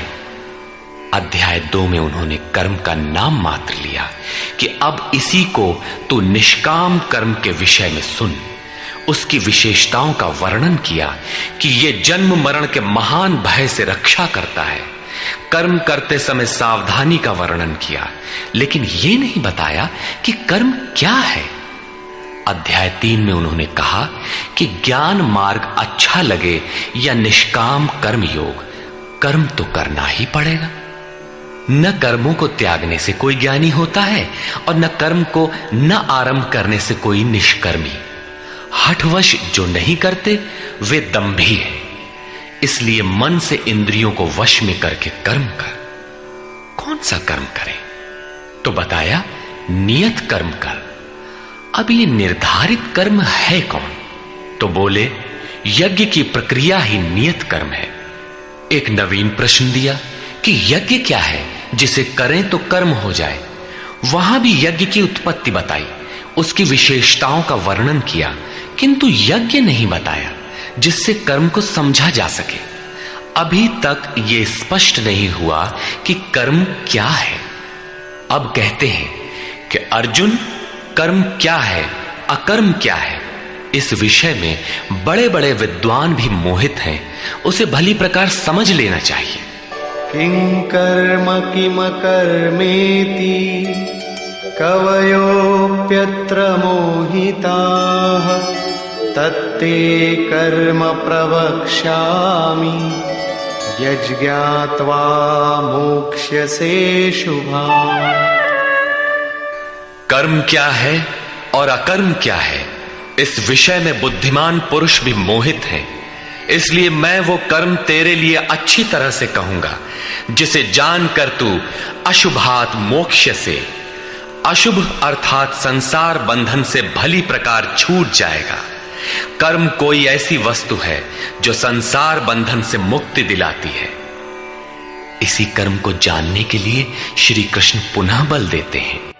S2: अध्याय 2 में उन्होंने कर्म का नाम मात्र लिया कि अब इसी को तू निष्काम कर्म के विषय में सुन। उसकी विशेषताओं का वर्णन किया कि यह जन्म मरण के महान भय से रक्षा करता है। कर्म करते समय सावधानी का वर्णन किया, लेकिन यह नहीं बताया कि कर्म क्या है। अध्याय 3 में उन्होंने कहा कि ज्ञान मार्ग अच्छा लगे या निष्काम कर्म योग, कर्म तो करना ही पड़ेगा। न कर्मों को त्यागने से कोई ज्ञानी होता है, और न कर्म को न आरंभ करने से कोई निष्कर्मी। हठवश जो नहीं करते वे दंभी है। इसलिए मन से इंद्रियों को वश में करके कर्म कर। कौन सा कर्म करें? तो बताया नियत कर्म कर। अब ये निर्धारित कर्म है कौन? तो बोले यज्ञ की प्रक्रिया ही नियत कर्म है। एक नवीन प्रश्न दिया कि यज्ञ क्या है जिसे करें तो कर्म हो जाए। वहां भी यज्ञ की उत्पत्ति बताई, उसकी विशेषताओं का वर्णन किया, किंतु यज्ञ नहीं बताया। जिससे कर्म को समझा जा सके। अभी तक यह स्पष्ट नहीं हुआ कि कर्म क्या है। अब कहते हैं कि अर्जुन, कर्म क्या है, अकर्म क्या है, इस विषय में बड़े बड़े विद्वान भी मोहित हैं। उसे भली प्रकार समझ लेना चाहिए।
S3: किं कर्म किम कर्मेति कवयोप्यत्र मोहिताः तत्ते कर्म प्रवक्ष्यामि यज्ञात्वा मोक्ष्यसे शुभाम्।
S2: कर्म क्या है और अकर्म क्या है, इस विषय में बुद्धिमान पुरुष भी मोहित हैं। इसलिए मैं वो कर्म तेरे लिए अच्छी तरह से कहूंगा जिसे जानकर तू अशुभात मोक्ष से, अशुभ अर्थात संसार बंधन से भली प्रकार छूट जाएगा। कर्म कोई ऐसी वस्तु है जो संसार बंधन से मुक्ति दिलाती है। इसी कर्म को जानने के लिए श्री कृष्ण पुनः बल देते हैं।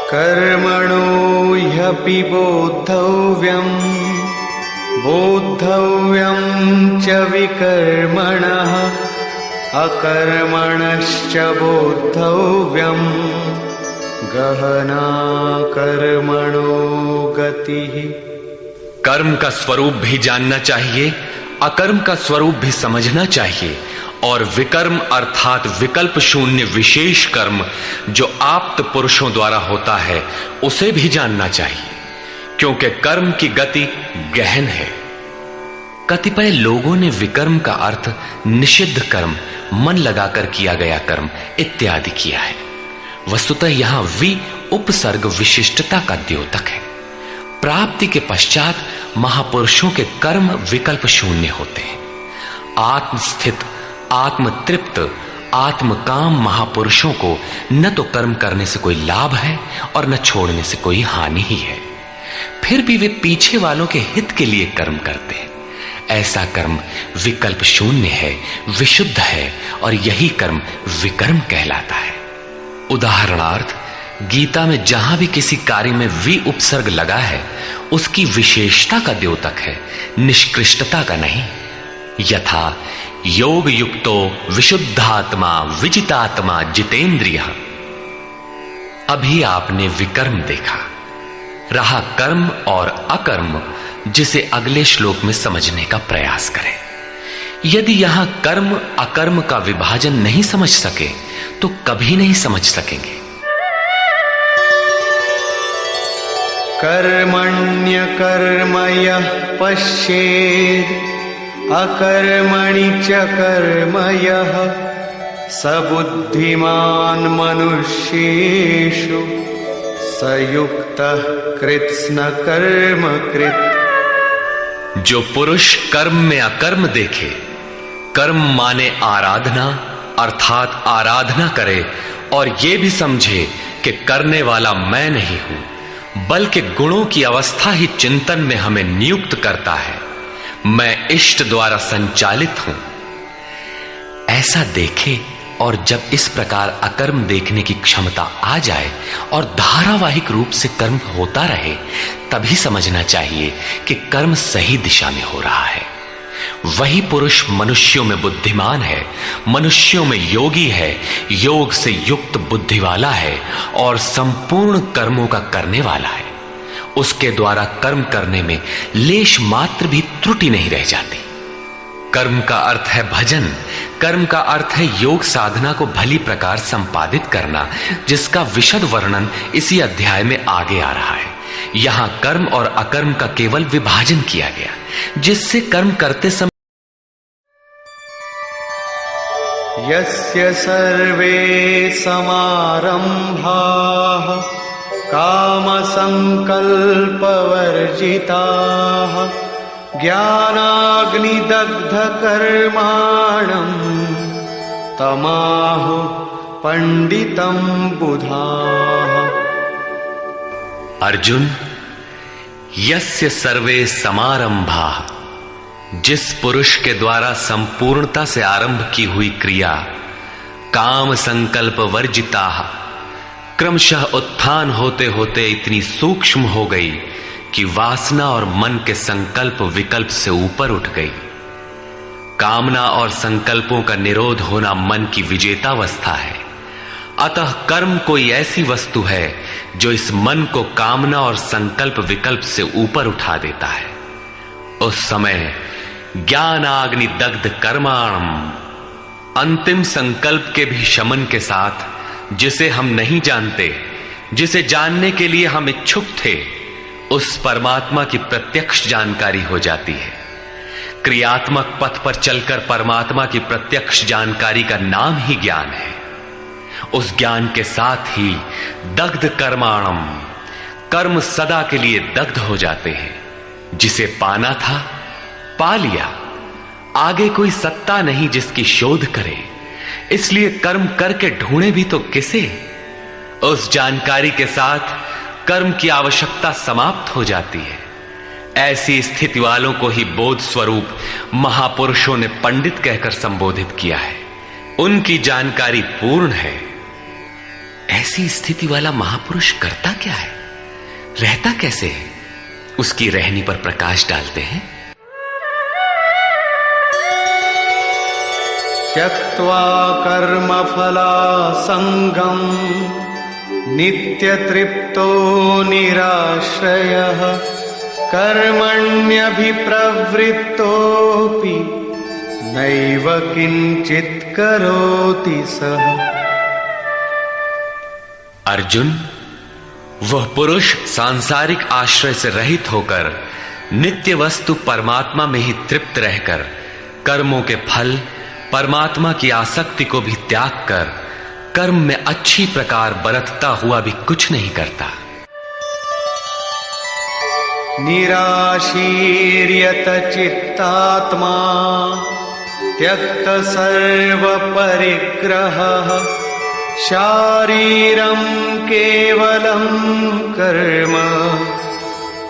S3: कर्मणो ह्यपि बोद्धव्यम् बोद्धव्यम् च विकर्मणः अकर्मणश्च बोद्धव्यम् गहना कर्मणो गतिः।
S2: कर्म का स्वरूप भी जानना चाहिए, अकर्म का स्वरूप भी समझना चाहिए, और विकर्म अर्थात विकल्प शून्य विशेष कर्म जो आप्त पुरुषों द्वारा होता है उसे भी जानना चाहिए, क्योंकि कर्म की गति गहन है। कतिपय लोगों ने विकर्म का अर्थ निषिद्ध कर्म, मन लगाकर किया गया कर्म इत्यादि किया है। वस्तुतः यहां वि उपसर्ग विशिष्टता का द्योतक है। प्राप्ति के पश्चात महापुरुषों के कर्म विकल्प शून्य होते हैं। आत्मस्थित, आत्म तृप्त, आत्मकाम महापुरुषों को न तो कर्म करने से कोई लाभ है और न छोड़ने से कोई हानि ही है। फिर भी वे पीछे वालों के हित के लिए कर्म करते हैं। ऐसा कर्म विकल्प शून्य है, विशुद्ध है, और यही कर्म विकर्म कहलाता है। उदाहरणार्थ, गीता में जहां भी किसी कार्य में वि उपसर्ग लगा है उसकी विशेषता का द्योतक है, निष्कृष्टता का नहीं। यथा योग युक्तो विशुद्धात्मा विजितात्मा जितेंद्रिय। अभी आपने विकर्म देखा, रहा कर्म और अकर्म, जिसे अगले श्लोक में समझने का प्रयास करें। यदि यहां कर्म अकर्म का विभाजन नहीं समझ सके तो कभी नहीं समझ सकेंगे।
S3: कर्मण्यकर्म यः पश्येत् अकर्मणि च कर्म यः स बुद्धिमान् मनुष्येषु स युक्तः कृत्स्न कर्म कृत्।
S2: जो पुरुष कर्म में अकर्म देखे, कर्म माने आराधना अर्थात आराधना करे, और ये भी समझे कि करने वाला मैं नहीं हूं बल्कि गुणों की अवस्था ही चिंतन में हमें नियुक्त करता है, मैं इष्ट द्वारा संचालित हूं, ऐसा देखे। और जब इस प्रकार अकर्म देखने की क्षमता आ जाए और धारावाहिक रूप से कर्म होता रहे, तभी समझना चाहिए कि कर्म सही दिशा में हो रहा है। वही पुरुष मनुष्यों में बुद्धिमान है, मनुष्यों में योगी है, योग से युक्त बुद्धि वाला है और संपूर्ण कर्मों का करने वाला है। उसके द्वारा कर्म करने में लेश मात्र भी त्रुटि नहीं रह जाती। कर्म का अर्थ है भजन, कर्म का अर्थ है योग साधना को भली प्रकार संपादित करना, जिसका विशद वर्णन इसी अध्याय में आगे आ रहा है। यहां कर्म और अकर्म का केवल विभाजन किया गया, जिससे कर्म करते समय
S3: यस्य सर्वे समारंभाः काम संकल्प वर्जिताः ज्ञानाग्निदग्ध कर्माणं तमाहु पंडितं बुधाः।
S2: अर्जुन, यस्य सर्वे समारंभाः, जिस पुरुष के द्वारा संपूर्णता से आरंभ की हुई क्रिया काम संकल्प वर्जिता क्रमशः उत्थान होते होते इतनी सूक्ष्म हो गई कि वासना और मन के संकल्प विकल्प से ऊपर उठ गई। कामना और संकल्पों का निरोध होना मन की विजेतावस्था है। अतः कर्म कोई ऐसी वस्तु है जो इस मन को कामना और संकल्प विकल्प से ऊपर उठा देता है। उस समय ज्ञानाग्नि दग्ध कर्माणम, अंतिम संकल्प के भी शमन के साथ, जिसे हम नहीं जानते, जिसे जानने के लिए हम इच्छुक थे, उस परमात्मा की प्रत्यक्ष जानकारी हो जाती है। क्रियात्मक पथ पर चलकर परमात्मा की प्रत्यक्ष जानकारी का नाम ही ज्ञान है। उस ज्ञान के साथ ही दग्ध कर्माणम, कर्म सदा के लिए दग्ध हो जाते हैं। जिसे पाना था पा लिया, आगे कोई सत्ता नहीं जिसकी शोध करे, इसलिए कर्म करके ढूंढे भी तो किसे। उस जानकारी के साथ कर्म की आवश्यकता समाप्त हो जाती है। ऐसी स्थिति वालों को ही बोध स्वरूप महापुरुषों ने पंडित कहकर संबोधित किया है। उनकी जानकारी पूर्ण है। ऐसी स्थिति वाला महापुरुष करता क्या है, रहता कैसे है, उसकी रहनी पर प्रकाश डालते हैं।
S3: त्यक्त्वा कर्मफला संगम नित्य तृप्तो निराश्रयः कर्मण्यभिप्रवृत्तोऽपि नैव किंचित् करोति सः।
S2: अर्जुन, वह पुरुष सांसारिक आश्रय से रहित होकर नित्य वस्तु परमात्मा में ही तृप्त रहकर कर्मों के फल परमात्मा की आसक्ति को भी त्याग कर कर्म में अच्छी प्रकार बरतता हुआ भी कुछ नहीं करता।
S3: निराशीर्यत चित्तात्मा त्यक्त सर्व परिग्रहः शारीरं केवलं कर्म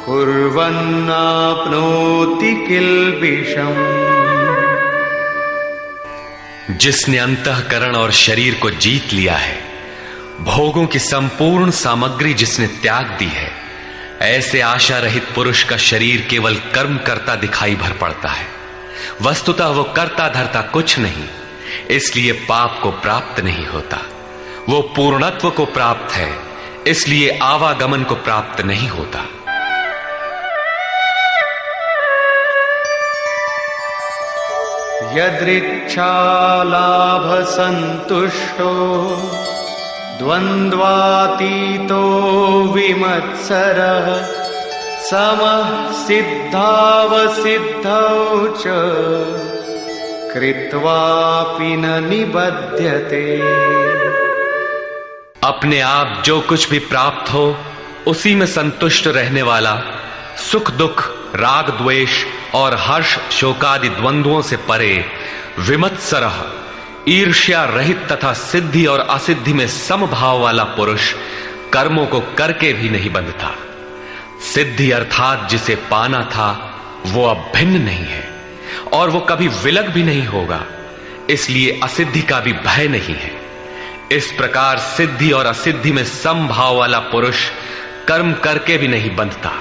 S3: कुर्वन्नाप्नोति किल्बिषम्।
S2: जिसने अंतःकरण और शरीर को जीत लिया है, भोगों की संपूर्ण सामग्री जिसने त्याग दी है, ऐसे आशा रहित पुरुष का शरीर केवल कर्म करता दिखाई भर पड़ता है। वस्तुतः वो करता धरता कुछ नहीं, इसलिए पाप को प्राप्त नहीं होता। वो पूर्णत्व को प्राप्त है, इसलिए आवागमन को प्राप्त नहीं होता।
S3: यदृच्छा लाभ संतुष्टो द्वंद्वातीतो विमत्सरः समः सिद्धावसिद्धौ च कृत्वापि न निबध्यते।
S2: अपने आप जो कुछ भी प्राप्त हो उसी में संतुष्ट रहने वाला, सुख दुख राग द्वेष और हर्ष शोकादि द्वंद्वों से परे, विमत्सरः ईर्ष्या रहित तथा सिद्धि और असिद्धि में समभाव वाला पुरुष कर्मों को करके भी नहीं बंधता। सिद्धि अर्थात जिसे पाना था वो अब भिन्न नहीं है और वो कभी विलग भी नहीं होगा, इसलिए असिद्धि का भी भय नहीं है। इस प्रकार सिद्धि और असिद्धि में समभाव वाला पुरुष कर्म करके भी नहीं बंधता।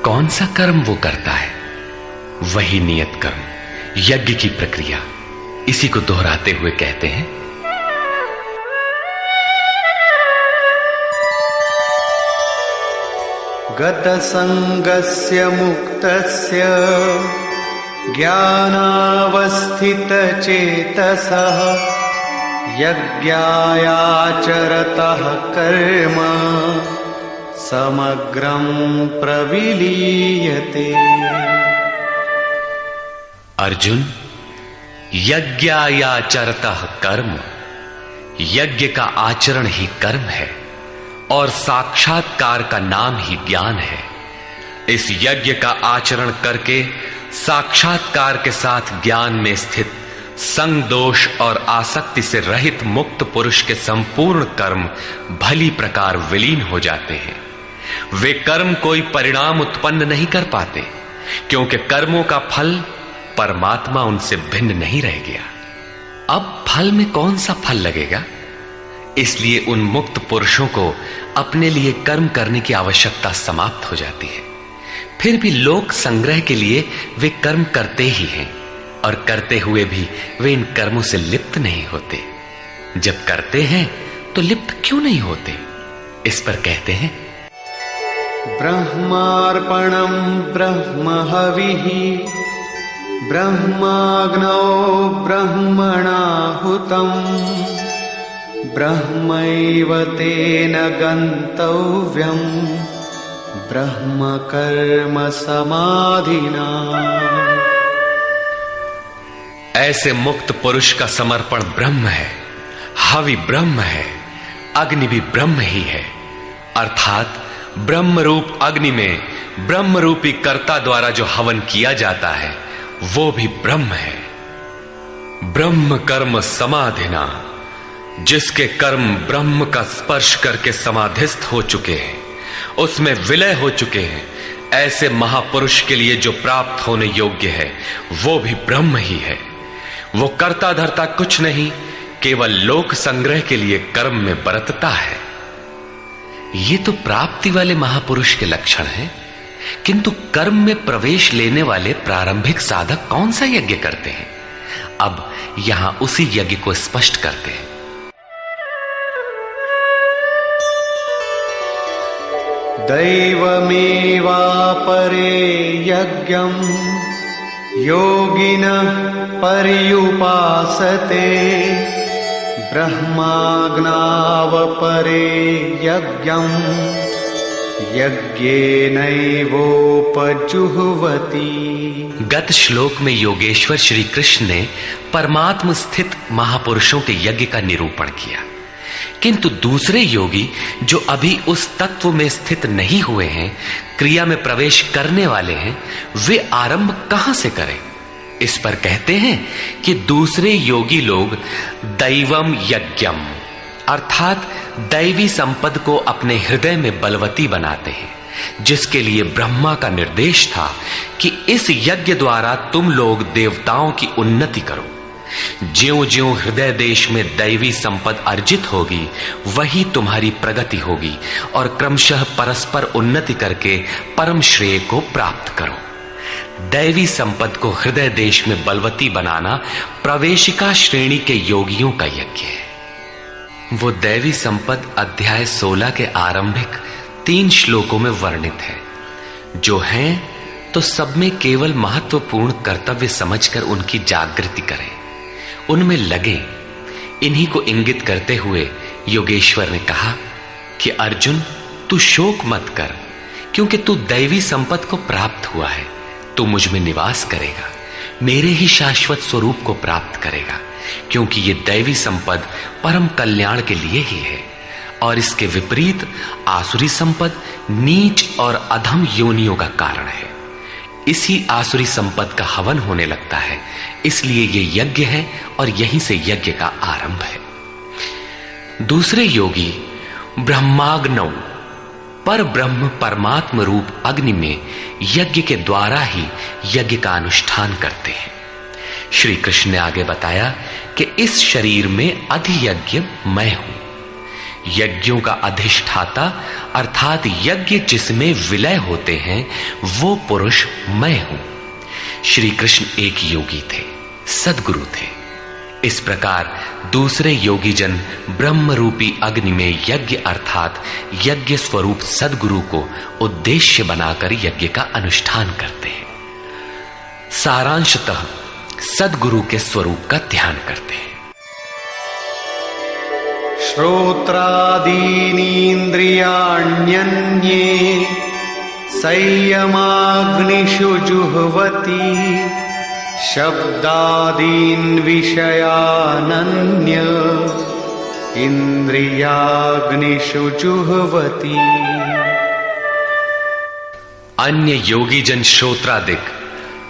S2: कौन सा कर्म वो करता है? वही नियत कर्म, यज्ञ की प्रक्रिया। इसी को दोहराते हुए कहते हैं,
S3: गत संगस्य मुक्तस्य ज्ञानावस्थित चेतसः यज्ञायाचरतः कर्म समग्रं प्रविलीयते।
S2: अर्जुन, यज्ञायाचरतः कर्म, यज्ञ का आचरण ही कर्म है और साक्षात्कार का नाम ही ज्ञान है। इस यज्ञ का आचरण करके साक्षात्कार के साथ ज्ञान में स्थित संग दोष और आसक्ति से रहित मुक्त पुरुष के संपूर्ण कर्म भली प्रकार विलीन हो जाते हैं। वे कर्म कोई परिणाम उत्पन्न नहीं कर पाते, क्योंकि कर्मों का फल परमात्मा उनसे भिन्न नहीं रह गया। अब फल में कौन सा फल लगेगा, इसलिए उन मुक्त पुरुषों को अपने लिए कर्म करने की आवश्यकता समाप्त हो जाती है। फिर भी लोक संग्रह के लिए वे कर्म करते ही हैं और करते हुए भी वे इन कर्मों से लिप्त नहीं होते। जब करते हैं तो लिप्त क्यों नहीं होते? इस पर कहते हैं,
S3: ब्रह्मार्पणं ब्रह्महविः ब्रह्माग्नौ ब्रह्मणाहुतं ब्रह्मैव तेन गन्तव्यं ब्रह्म कर्म समाधिना।
S2: ऐसे मुक्त पुरुष का समर्पण ब्रह्म है, हवि ब्रह्म है, अग्नि भी ब्रह्म ही है। अर्थात ब्रह्म रूप अग्नि में ब्रह्म रूपी कर्ता द्वारा जो हवन किया जाता है वो भी ब्रह्म है। ब्रह्म कर्म समाधिना, जिसके कर्म ब्रह्म का स्पर्श करके समाधिस्थ हो चुके हैं, उसमें विलय हो चुके हैं, ऐसे महापुरुष के लिए जो प्राप्त होने योग्य है वो भी ब्रह्म ही है। वो कर्ता धर्ता कुछ नहीं, केवल लोक संग्रह के लिए कर्म में बरतता है। ये तो प्राप्ति वाले महापुरुष के लक्षण हैं, किंतु कर्म में प्रवेश लेने वाले प्रारंभिक साधक कौन सा यज्ञ करते हैं? अब यहां उसी यज्ञ को स्पष्ट करते हैं।
S3: दैवमेवापरे यज्ञं योगिनः पर्युपासते ब्रह्माग्नावपरे यज्ञं यज्ञेनैवोपजुह्वति।
S2: गत श्लोक में योगेश्वर श्री कृष्ण ने परमात्म स्थित महापुरुषों के यज्ञ का निरूपण किया, किंतु दूसरे योगी जो अभी उस तत्व में स्थित नहीं हुए हैं, क्रिया में प्रवेश करने वाले हैं, वे आरंभ कहां से करें? इस पर कहते हैं कि दूसरे योगी लोग दैवम यज्ञम अर्थात दैवी संपद को अपने हृदय में बलवती बनाते हैं, जिसके लिए ब्रह्मा का निर्देश था कि इस यज्ञ द्वारा तुम लोग देवताओं की उन्नति करो। ज्यों ज्यों हृदय देश में दैवी संपद अर्जित होगी, वही तुम्हारी प्रगति होगी और क्रमशः परस्पर उन्नति करके परम श्रेय को प्राप्त करो। दैवी संपद को हृदय देश में बलवती बनाना प्रवेशिका श्रेणी के योगियों का यज्ञ है। वो दैवी संपद अध्याय 16 के आरंभिक 3 श्लोकों में वर्णित है, जो हैं तो सब में केवल महत्वपूर्ण कर्तव्य समझकर उनकी जागृति करें, उनमें लगे। इन्हीं को इंगित करते हुए योगेश्वर ने कहा कि अर्जुन, तू शोक मत कर, क्योंकि तू दैवी संपद को प्राप्त हुआ है। तू मुझ में निवास करेगा, मेरे ही शाश्वत स्वरूप को प्राप्त करेगा, क्योंकि ये दैवी संपद परम कल्याण के लिए ही है। और इसके विपरीत आसुरी संपद नीच और अधम योनियों का कारण है। इसी आसुरी संपद का हवन होने लगता है, इसलिए ये यज्ञ है और यहीं से यज्ञ का आरंभ है। दूसरे योगी ब्रह्माग्नौ पर ब्रह्म परमात्म रूप अग्नि में यज्ञ के द्वारा ही यज्ञ का अनुष्ठान करते हैं। श्री कृष्ण ने आगे बताया कि इस शरीर में अधियज्ञ मैं हूं। यज्ञों का अधिष्ठाता अर्थात यज्ञ जिसमें विलय होते हैं वो पुरुष मैं हूं। श्री कृष्ण एक योगी थे, सद्गुरु थे। इस प्रकार दूसरे योगी जन ब्रह्म रूपी अग्नि में यज्ञ अर्थात यज्ञ स्वरूप सद्गुरु को उद्देश्य बनाकर यज्ञ का अनुष्ठान करते हैं। सारांशतः सद्गुरु के स्वरूप का ध्यान करते हैं।
S3: श्रोत्रादीनीन्द्रियाण्यन्ये संयमाग्निषु जुह्वति शब्दादीन् विषयानन्य इंद्रियाग्निषु जुह्वति।
S2: अन्य योगी जन श्रोत्रादिक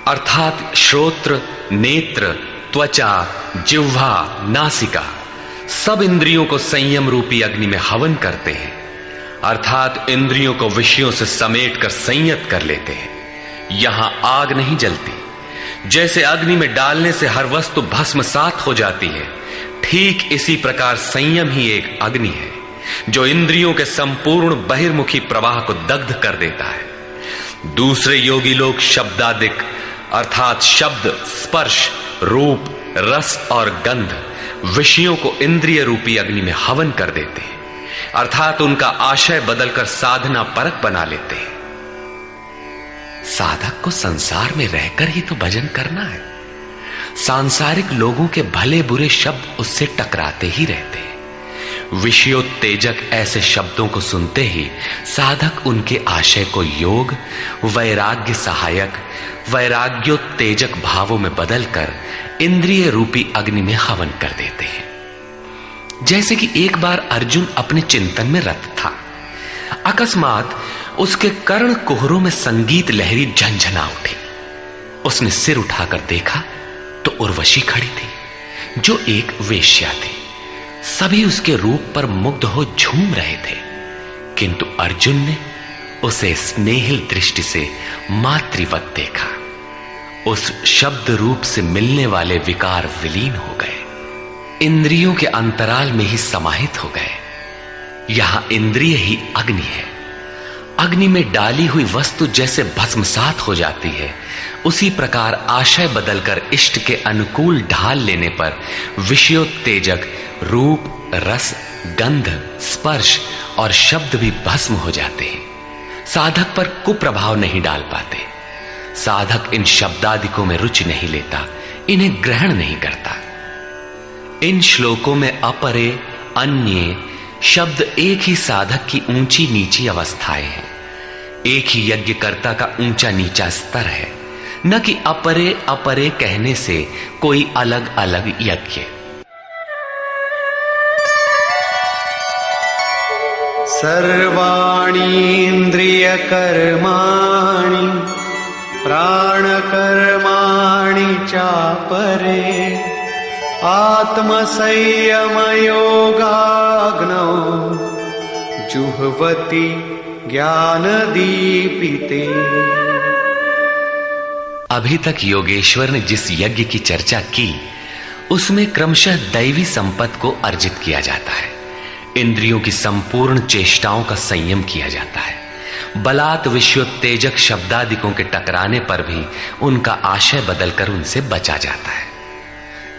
S2: अर्थात श्रोत्र, नेत्र, त्वचा, जिह्वा, नासिका सब इंद्रियों को संयम रूपी अग्नि में हवन करते हैं, अर्थात इंद्रियों को विषयों से समेटकर संयत कर लेते हैं। यहां आग नहीं जलती। जैसे अग्नि में डालने से हर वस्तु भस्मसात हो जाती है, ठीक इसी प्रकार संयम ही एक अग्नि है जो इंद्रियों के संपूर्ण बहिर्मुखी प्रवाह को दग्ध कर देता है। दूसरे योगी लोग शब्दादिक अर्थात शब्द, स्पर्श, रूप, रस और गंध विषयों को इंद्रिय रूपी अग्नि में हवन कर देते हैं, अर्थात उनका आशय बदलकर साधना परक बना लेते हैं। साधक को संसार में रहकर ही तो भजन करना है। सांसारिक लोगों के भले बुरे शब्द उससे टकराते ही रहते हैं। विषयोत्तेजक ऐसे शब्दों को सुनते ही साधक उनके आशय को योग, वैराग्य सहायक, वैराग्योत्तेजक भावों में बदलकर इंद्रिय रूपी अग्नि में हवन कर देते हैं। जैसे कि एक बार अर्जुन अपने चिंतन में रत था, अकस्मात उसके कर्ण कुहरों में संगीत लहरी झंझना उठी। उसने सिर उठाकर देखा तो उर्वशी खड़ी थी जो एक वेश्या थी। सभी उसके रूप पर मुग्ध हो झूम रहे थे, किंतु अर्जुन ने उसे स्नेहिल दृष्टि से मातृवत देखा। उस शब्द रूप से मिलने वाले विकार विलीन हो गए, इंद्रियों के अंतराल में ही समाहित हो गए। यहां इंद्रिय ही अग्नि है। अग्नि में डाली हुई वस्तु जैसे भस्मसात हो जाती है, उसी प्रकार आशय बदलकर इष्ट के अनुकूल ढाल लेने पर विषयोत्तेजक रूप, रस, गंध, स्पर्श और शब्द भी भस्म हो जाते हैं। साधक पर कुप्रभाव नहीं डाल पाते। साधक इन शब्दादिकों में रुचि नहीं लेता, इन्हें ग्रहण नहीं करता। इन श्लोकों में अपरे, अन्य शब्द एक ही साधक की ऊंची नीची अवस्थाएं हैं। एक ही यज्ञकर्ता का ऊंचा नीचा स्तर है, न कि अपरे अपरे कहने से कोई अलग अलग यज्ञ।
S3: सर्वाणि इंद्रिय कर्माणि प्राणकर्माणि चापरे आत्मसंयम योगाग्नौ जुह्वति ज्ञान दीपिते।
S2: अभी तक योगेश्वर ने जिस यज्ञ की चर्चा की उसमें क्रमशः दैवी संपत्ति को अर्जित किया जाता है। इंद्रियों की संपूर्ण चेष्टाओं का संयम किया जाता है। बलात् विषयोत्तेजक शब्दादिकों के टकराने पर भी उनका आशय बदलकर उनसे बचा जाता है।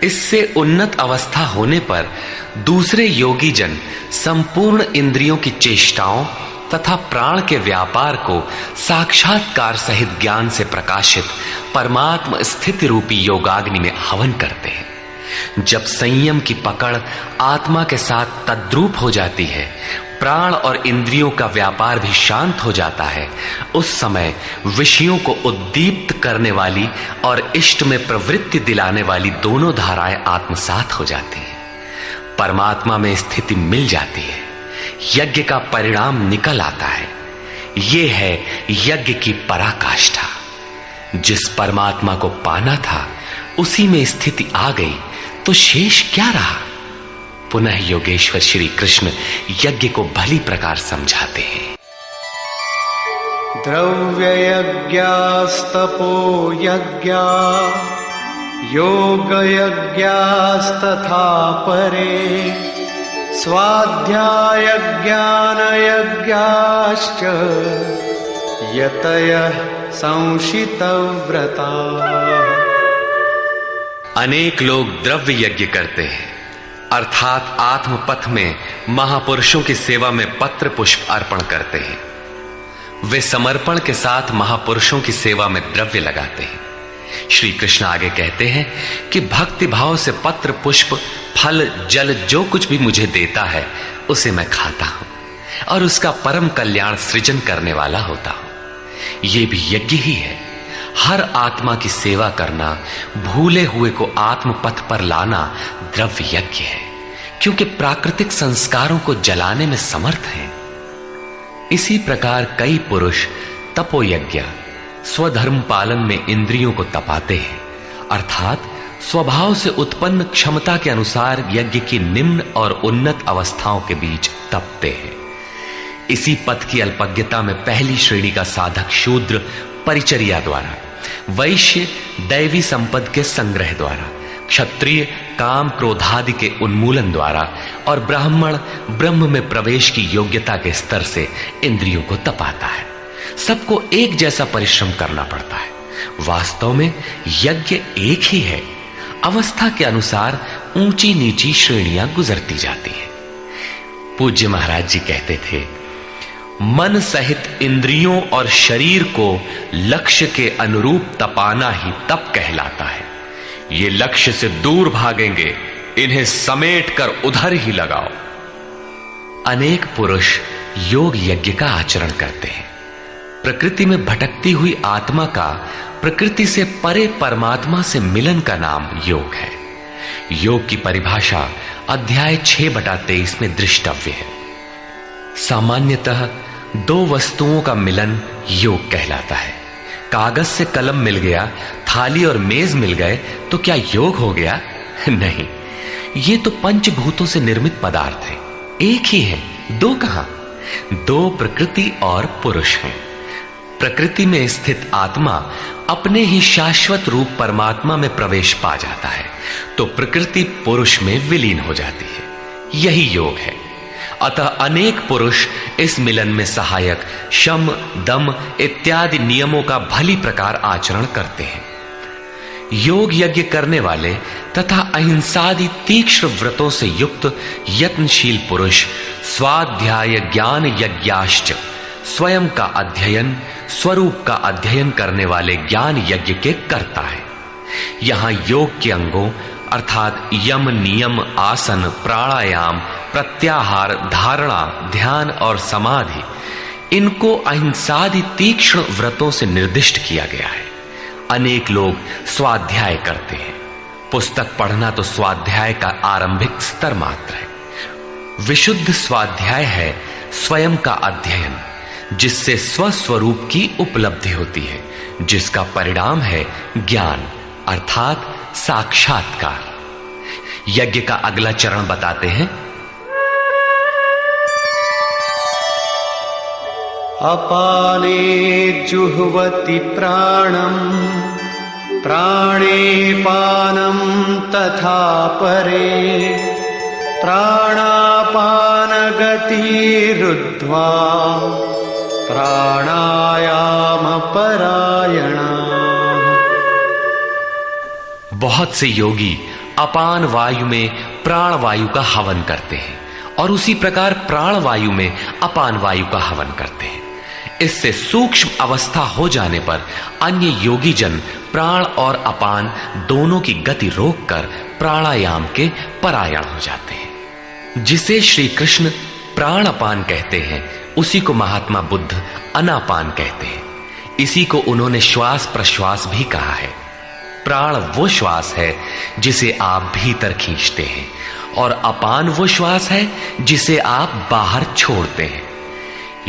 S2: इससे उन्नत अवस्था होने पर दूसरे योगी जन संपूर्ण इंद्रियों की चेष्टाओं तथा प्राण के व्यापार को साक्षात्कार सहित ज्ञान से प्रकाशित परमात्म स्थिति रूपी योगाग्नि में हवन करते हैं। जब संयम की पकड़ आत्मा के साथ तद्रूप हो जाती है, प्राण और इंद्रियों का व्यापार भी शांत हो जाता है, उस समय विषयों को उद्दीप्त करने वाली और इष्ट में प्रवृत्ति दिलाने वाली दोनों धाराएं आत्मसात हो जाती हैं। परमात्मा में स्थिति मिल जाती है, यज्ञ का परिणाम निकल आता है। ये है यज्ञ की पराकाष्ठा। जिस परमात्मा को पाना था उसी में स्थिति आ गई तो शेष क्या रहा। पुनः योगेश्वर श्री कृष्ण यज्ञ को भली प्रकार समझाते हैं।
S3: द्रव्य यज्ञास्तपो यज्ञा योग यज्ञास्तथा परे स्वाध्याय ज्ञान यज्ञाश्च यतयः संशितव्रता।
S2: अनेक लोग द्रव्य यज्ञ करते हैं, अर्थात आत्मपथ में महापुरुषों की सेवा में पत्र पुष्प अर्पण करते हैं। वे समर्पण के साथ महापुरुषों की सेवा में द्रव्य लगाते हैं। श्री कृष्ण आगे कहते हैं कि भक्ति भाव से पत्र पुष्प फल जल जो कुछ भी मुझे देता है उसे मैं खाता हूं और उसका परम कल्याण सृजन करने वाला होता हूं। यह भी यज्ञ ही है। हर आत्मा की सेवा करना, भूले हुए को आत्मपथ पर लाना द्रव्य यज्ञ है, क्योंकि प्राकृतिक संस्कारों को जलाने में समर्थ हैं। इसी प्रकार कई पुरुष तपोयज्ञ स्वधर्म पालन में इंद्रियों को तपाते हैं, अर्थात स्वभाव से उत्पन्न क्षमता के अनुसार यज्ञ की निम्न और उन्नत अवस्थाओं के बीच तपते हैं। इसी पथ की अल्पज्ञता में पहली श्रेणी का साधक शूद्र परिचर्या द्वारा, वैश्य दैवी संपद के संग्रह द्वारा,
S1: क्षत्रिय काम क्रोधादि के उन्मूलन द्वारा और ब्राह्मण ब्रह्म में प्रवेश की योग्यता के स्तर से इंद्रियों को तपाता है। सबको एक जैसा परिश्रम करना पड़ता है। वास्तव में यज्ञ एक ही है, अवस्था के अनुसार ऊंची नीची श्रेणियां गुजरती जाती है। पूज्य महाराज जी कहते थे, मन सहित इंद्रियों और शरीर को लक्ष्य के अनुरूप तपाना ही तप कहलाता है। ये लक्ष्य से दूर भागेंगे, इन्हें समेट कर उधर ही लगाओ। अनेक पुरुष योग यज्ञ का आचरण करते हैं। प्रकृति में भटकती हुई आत्मा का प्रकृति से परे परमात्मा से मिलन का नाम योग है। योग की परिभाषा अध्याय 6/23 में दृष्टव्य है। सामान्यतः दो वस्तुओं का मिलन योग कहलाता है। कागज से कलम मिल गया, थाली और मेज मिल गए तो क्या योग हो गया? नहीं, ये तो पंचभूतों से निर्मित पदार्थ है, एक ही है, दो कहां? दो प्रकृति और पुरुष हैं। प्रकृति में स्थित आत्मा अपने ही शाश्वत रूप परमात्मा में प्रवेश पा जाता है तो प्रकृति पुरुष में विलीन हो जाती है। यही योग है। अतः अनेक पुरुष इस मिलन में सहायक शम, दम इत्यादि नियमों का भली प्रकार आचरण करते हैं। योग यज्ञ करने वाले तथा अहिंसादि तीक्ष्ण व्रतों से युक्त यत्नशील पुरुष स्वाध्याय ज्ञान यज्ञाश्च, स्वयं का अध्ययन, स्वरूप का अध्ययन करने वाले ज्ञान यज्ञ के कर्ता है। यहां योग के अंगों अर्थात यम, नियम, आसन, प्राणायाम, प्रत्याहार, धारणा, ध्यान और समाधि, इनको अहिंसादि तीक्ष्ण व्रतों से निर्दिष्ट किया गया है। अनेक लोग स्वाध्याय करते हैं। पुस्तक पढ़ना तो स्वाध्याय का आरंभिक स्तर मात्र है। विशुद्ध स्वाध्याय है स्वयं का अध्ययन, जिससे स्वस्वरूप की उपलब्धि होती है, जिसका परिणाम है ज्ञान अर्थात साक्षात्कार। यज्ञ का अगला चरण बताते हैं।
S3: अपाने जुह्वति प्राणम, प्राणे पानम तथा परे, प्राणापान गतिरुद्ध्वा प्राणायाम परायणा।
S1: बहुत से योगी अपान वायु में प्राण वायु का हवन करते हैं और उसी प्रकार प्राण वायु में अपान वायु का हवन करते हैं। इससे सूक्ष्म अवस्था हो जाने पर अन्य योगी जन प्राण और अपान दोनों की गति रोककर प्राणायाम के परायण हो जाते हैं। जिसे श्री कृष्ण प्राणापान कहते हैं उसी को महात्मा बुद्ध अनापान कहते हैं। इसी को उन्होंने श्वास प्रश्वास भी कहा है। प्राण वो श्वास है जिसे आप भीतर खींचते हैं और अपान वो श्वास है जिसे आप बाहर छोड़ते हैं।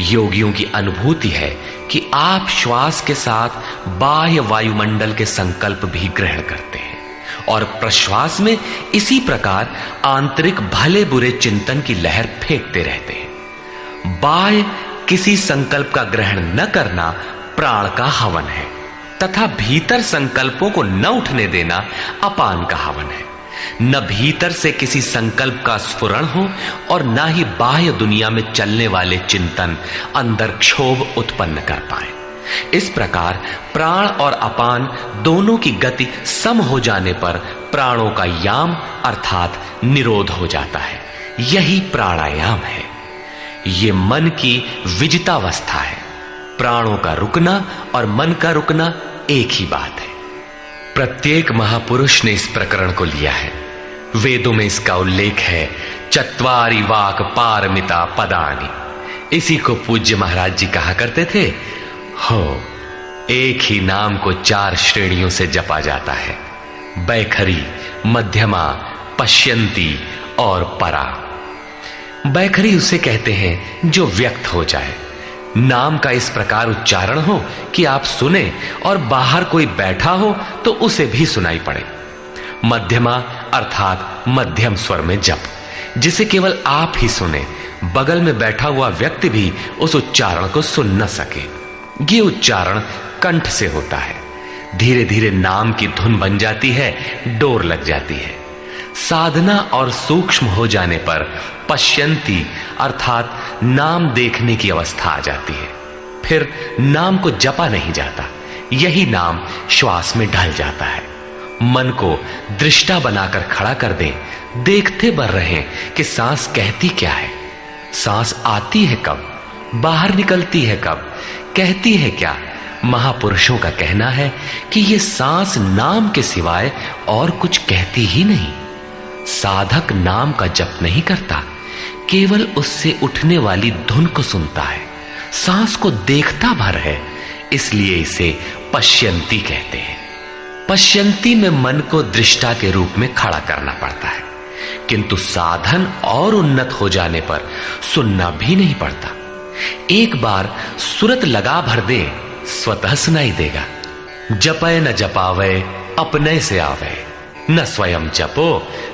S1: योगियों की अनुभूति है कि आप श्वास के साथ बाह्य वायुमंडल के संकल्प भी ग्रहण करते हैं और प्रश्वास में इसी प्रकार आंतरिक भले बुरे चिंतन की लहर फेंकते रहते हैं। बाह्य किसी संकल्प का ग्रहण न करना प्राण का हवन है तथा भीतर संकल्पों को न उठने देना अपान का हवन है। न भीतर से किसी संकल्प का स्फुरण हो और न ही बाह्य दुनिया में चलने वाले चिंतन अंदर क्षोभ उत्पन्न कर पाए। इस प्रकार प्राण और अपान दोनों की गति सम हो जाने पर प्राणों का याम अर्थात निरोध हो जाता है। यही प्राणायाम है। ये मन की विजितावस्था है। प्राणों का रुकना और मन का रुकना एक ही बात है। प्रत्येक महापुरुष ने इस प्रकरण को लिया है। वेदों में इसका उल्लेख है, चत्वारि वाक पारमिता पदानि। इसी को पूज्य महाराज जी कहा करते थे। हो, एक ही नाम को 4 श्रेणियों से जपा जाता है, बैखरी, मध्यमा, पश्यंती और परा। बैखरी उसे कहते हैं जो व्यक्त हो जाए, नाम का इस प्रकार उच्चारण हो कि आप सुने और बाहर कोई बैठा हो तो उसे भी सुनाई पड़े। मध्यमा अर्थात मध्यम स्वर में जप, जिसे केवल आप ही सुने, बगल में बैठा हुआ व्यक्ति भी उस उच्चारण को सुन न सके। ये उच्चारण कंठ से होता है।
S2: धीरे धीरे नाम की धुन बन जाती है, डोर लग जाती है। साधना और सूक्ष्म हो जाने पर पश्यंती अर्थात नाम देखने की अवस्था आ जाती है। फिर नाम को जपा नहीं जाता, यही नाम श्वास में ढल जाता है। मन को दृष्टा बनाकर खड़ा कर दें, देखते बर रहें कि सांस कहती क्या है, सांस आती है कब, बाहर निकलती है कब, कहती है क्या। महापुरुषों का कहना है कि यह सांस नाम के सिवाय और कुछ कहती ही नहीं। साधक नाम का जप नहीं करता, केवल उससे उठने वाली धुन को सुनता है, सांस को देखता भर है, इसलिए इसे पश्यंती कहते हैं। पश्यंती में मन को दृष्टा के रूप में खड़ा करना पड़ता है, किंतु साधन और उन्नत हो जाने पर सुनना भी नहीं पड़ता। एक बार सुरत लगा भर दे, स्वतः सुनाई देगा। जपय न जपावे अपने से आवे, न स्वयं जपो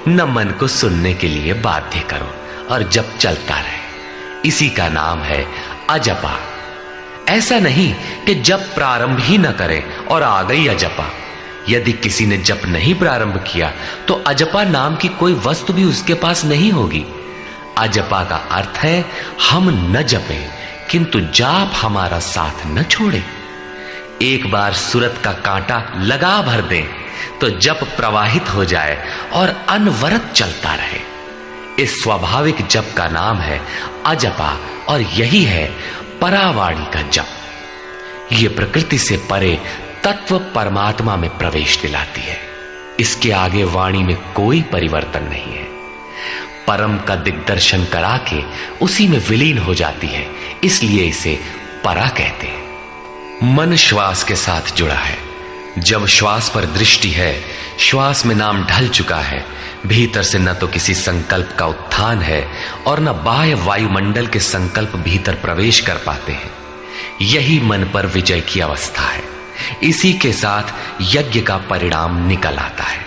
S2: न मन को सुनने के लिए बाध्य करो, और जप चलता रहे। इसी का नाम है अजपा। ऐसा नहीं कि जप प्रारंभ ही न करें और आ गई अजपा। यदि किसी ने जप नहीं प्रारंभ किया तो अजपा नाम की कोई वस्तु भी उसके पास नहीं होगी। अजपा का अर्थ है हम न जपें किंतु जाप हमारा साथ न छोड़े। एक बार सुरत का कांटा लगा भर दें तो जप प्रवाहित हो जाए और अनवरत चलता रहे। इस स्वाभाविक जप का नाम है अजपा, और यही है परावाणी का जप। यह प्रकृति से परे तत्व परमात्मा में प्रवेश दिलाती है। इसके आगे वाणी में कोई परिवर्तन नहीं है। परम का दिग्दर्शन करा के उसी में विलीन हो जाती है, इसलिए इसे परा कहते हैं। मन श्वास के साथ जुड़ा है। जब श्वास पर दृष्टि है, श्वास में नाम ढल चुका है, भीतर से न तो किसी संकल्प का उत्थान है और न बाह्य वायुमंडल के संकल्प भीतर प्रवेश कर पाते हैं। यही मन पर विजय की अवस्था है। इसी के साथ यज्ञ का परिणाम निकल आता है।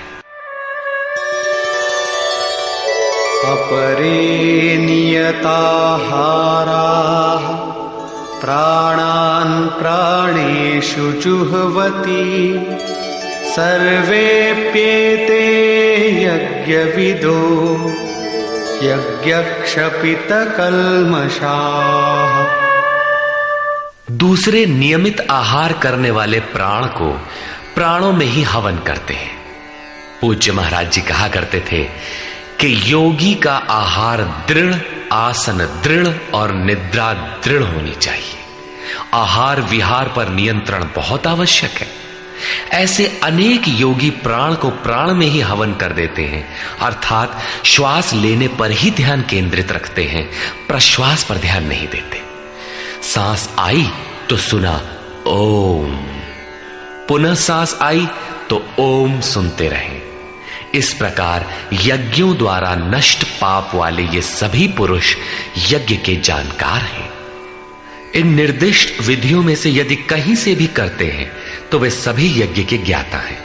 S3: अपरे नियताहाराः प्राणान् प्राणेषु जुह्वति सर्वेप्येते यज्ञविदो यज्ञक्षपितकल्मषाः।
S2: दूसरे नियमित आहार करने वाले प्राण को प्राणों में ही हवन करते हैं। पूज्य महाराज जी कहा करते थे कि योगी का आहार दृढ़, आसन दृढ़ और निद्रा दृढ़ होनी चाहिए। आहार विहार पर नियंत्रण बहुत आवश्यक है। ऐसे अनेक योगी प्राण को प्राण में ही हवन कर देते हैं, अर्थात श्वास लेने पर ही ध्यान केंद्रित रखते हैं, प्रश्वास पर ध्यान नहीं देते। सांस आई तो सुना ओम, पुनः सांस आई तो ओम सुनते रहें। इस प्रकार यज्ञों द्वारा नष्ट पाप वाले ये सभी पुरुष यज्ञ के जानकार हैं। इन निर्दिष्ट विधियों में से यदि कहीं से भी करते हैं तो वे सभी यज्ञ के ज्ञाता हैं।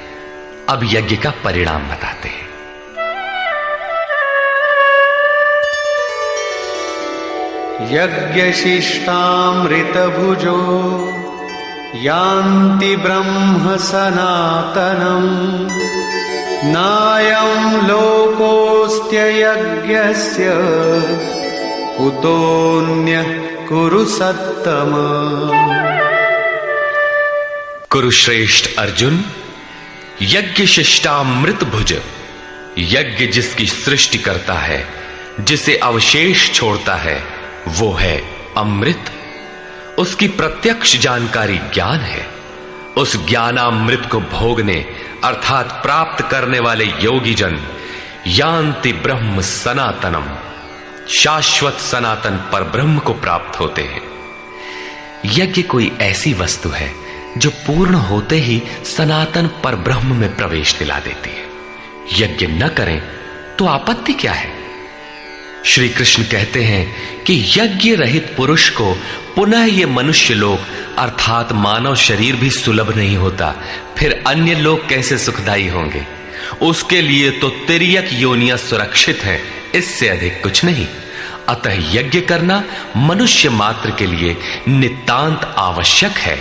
S2: अब यज्ञ का परिणाम बताते हैं।
S3: यज्ञशिष्टामृतभुजो यान्ति ब्रह्म सनातनम् नायं लोकोऽस्त्ययज्ञस्य कुतोऽन्यः कुरु सत्तम।
S2: कुरुश्रेष्ठ अर्जुन, यज्ञ शिष्टामृत भुज, यज्ञ जिसकी सृष्टि करता है, जिसे अवशेष छोड़ता है, वो है अमृत। उसकी प्रत्यक्ष जानकारी ज्ञान है। उस ज्ञानामृत को भोगने अर्थात प्राप्त करने वाले योगी जन यान्ति ब्रह्म सनातनम, शाश्वत सनातन पर ब्रह्म को प्राप्त होते हैं। यज्ञ कोई ऐसी वस्तु है जो पूर्ण होते ही सनातन पर ब्रह्म में प्रवेश दिला देती है। यज्ञ न करें तो आपत्ति क्या है? श्री कृष्ण कहते हैं कि यज्ञ रहित पुरुष को पुनः ये मनुष्य लोक अर्थात मानव शरीर भी सुलभ नहीं होता, फिर अन्य लोग कैसे सुखदायी होंगे? उसके लिए तो तिर्यक योनियां सुरक्षित हैं, इससे अधिक कुछ नहीं। अतः यज्ञ करना मनुष्य मात्र के लिए नितांत आवश्यक है।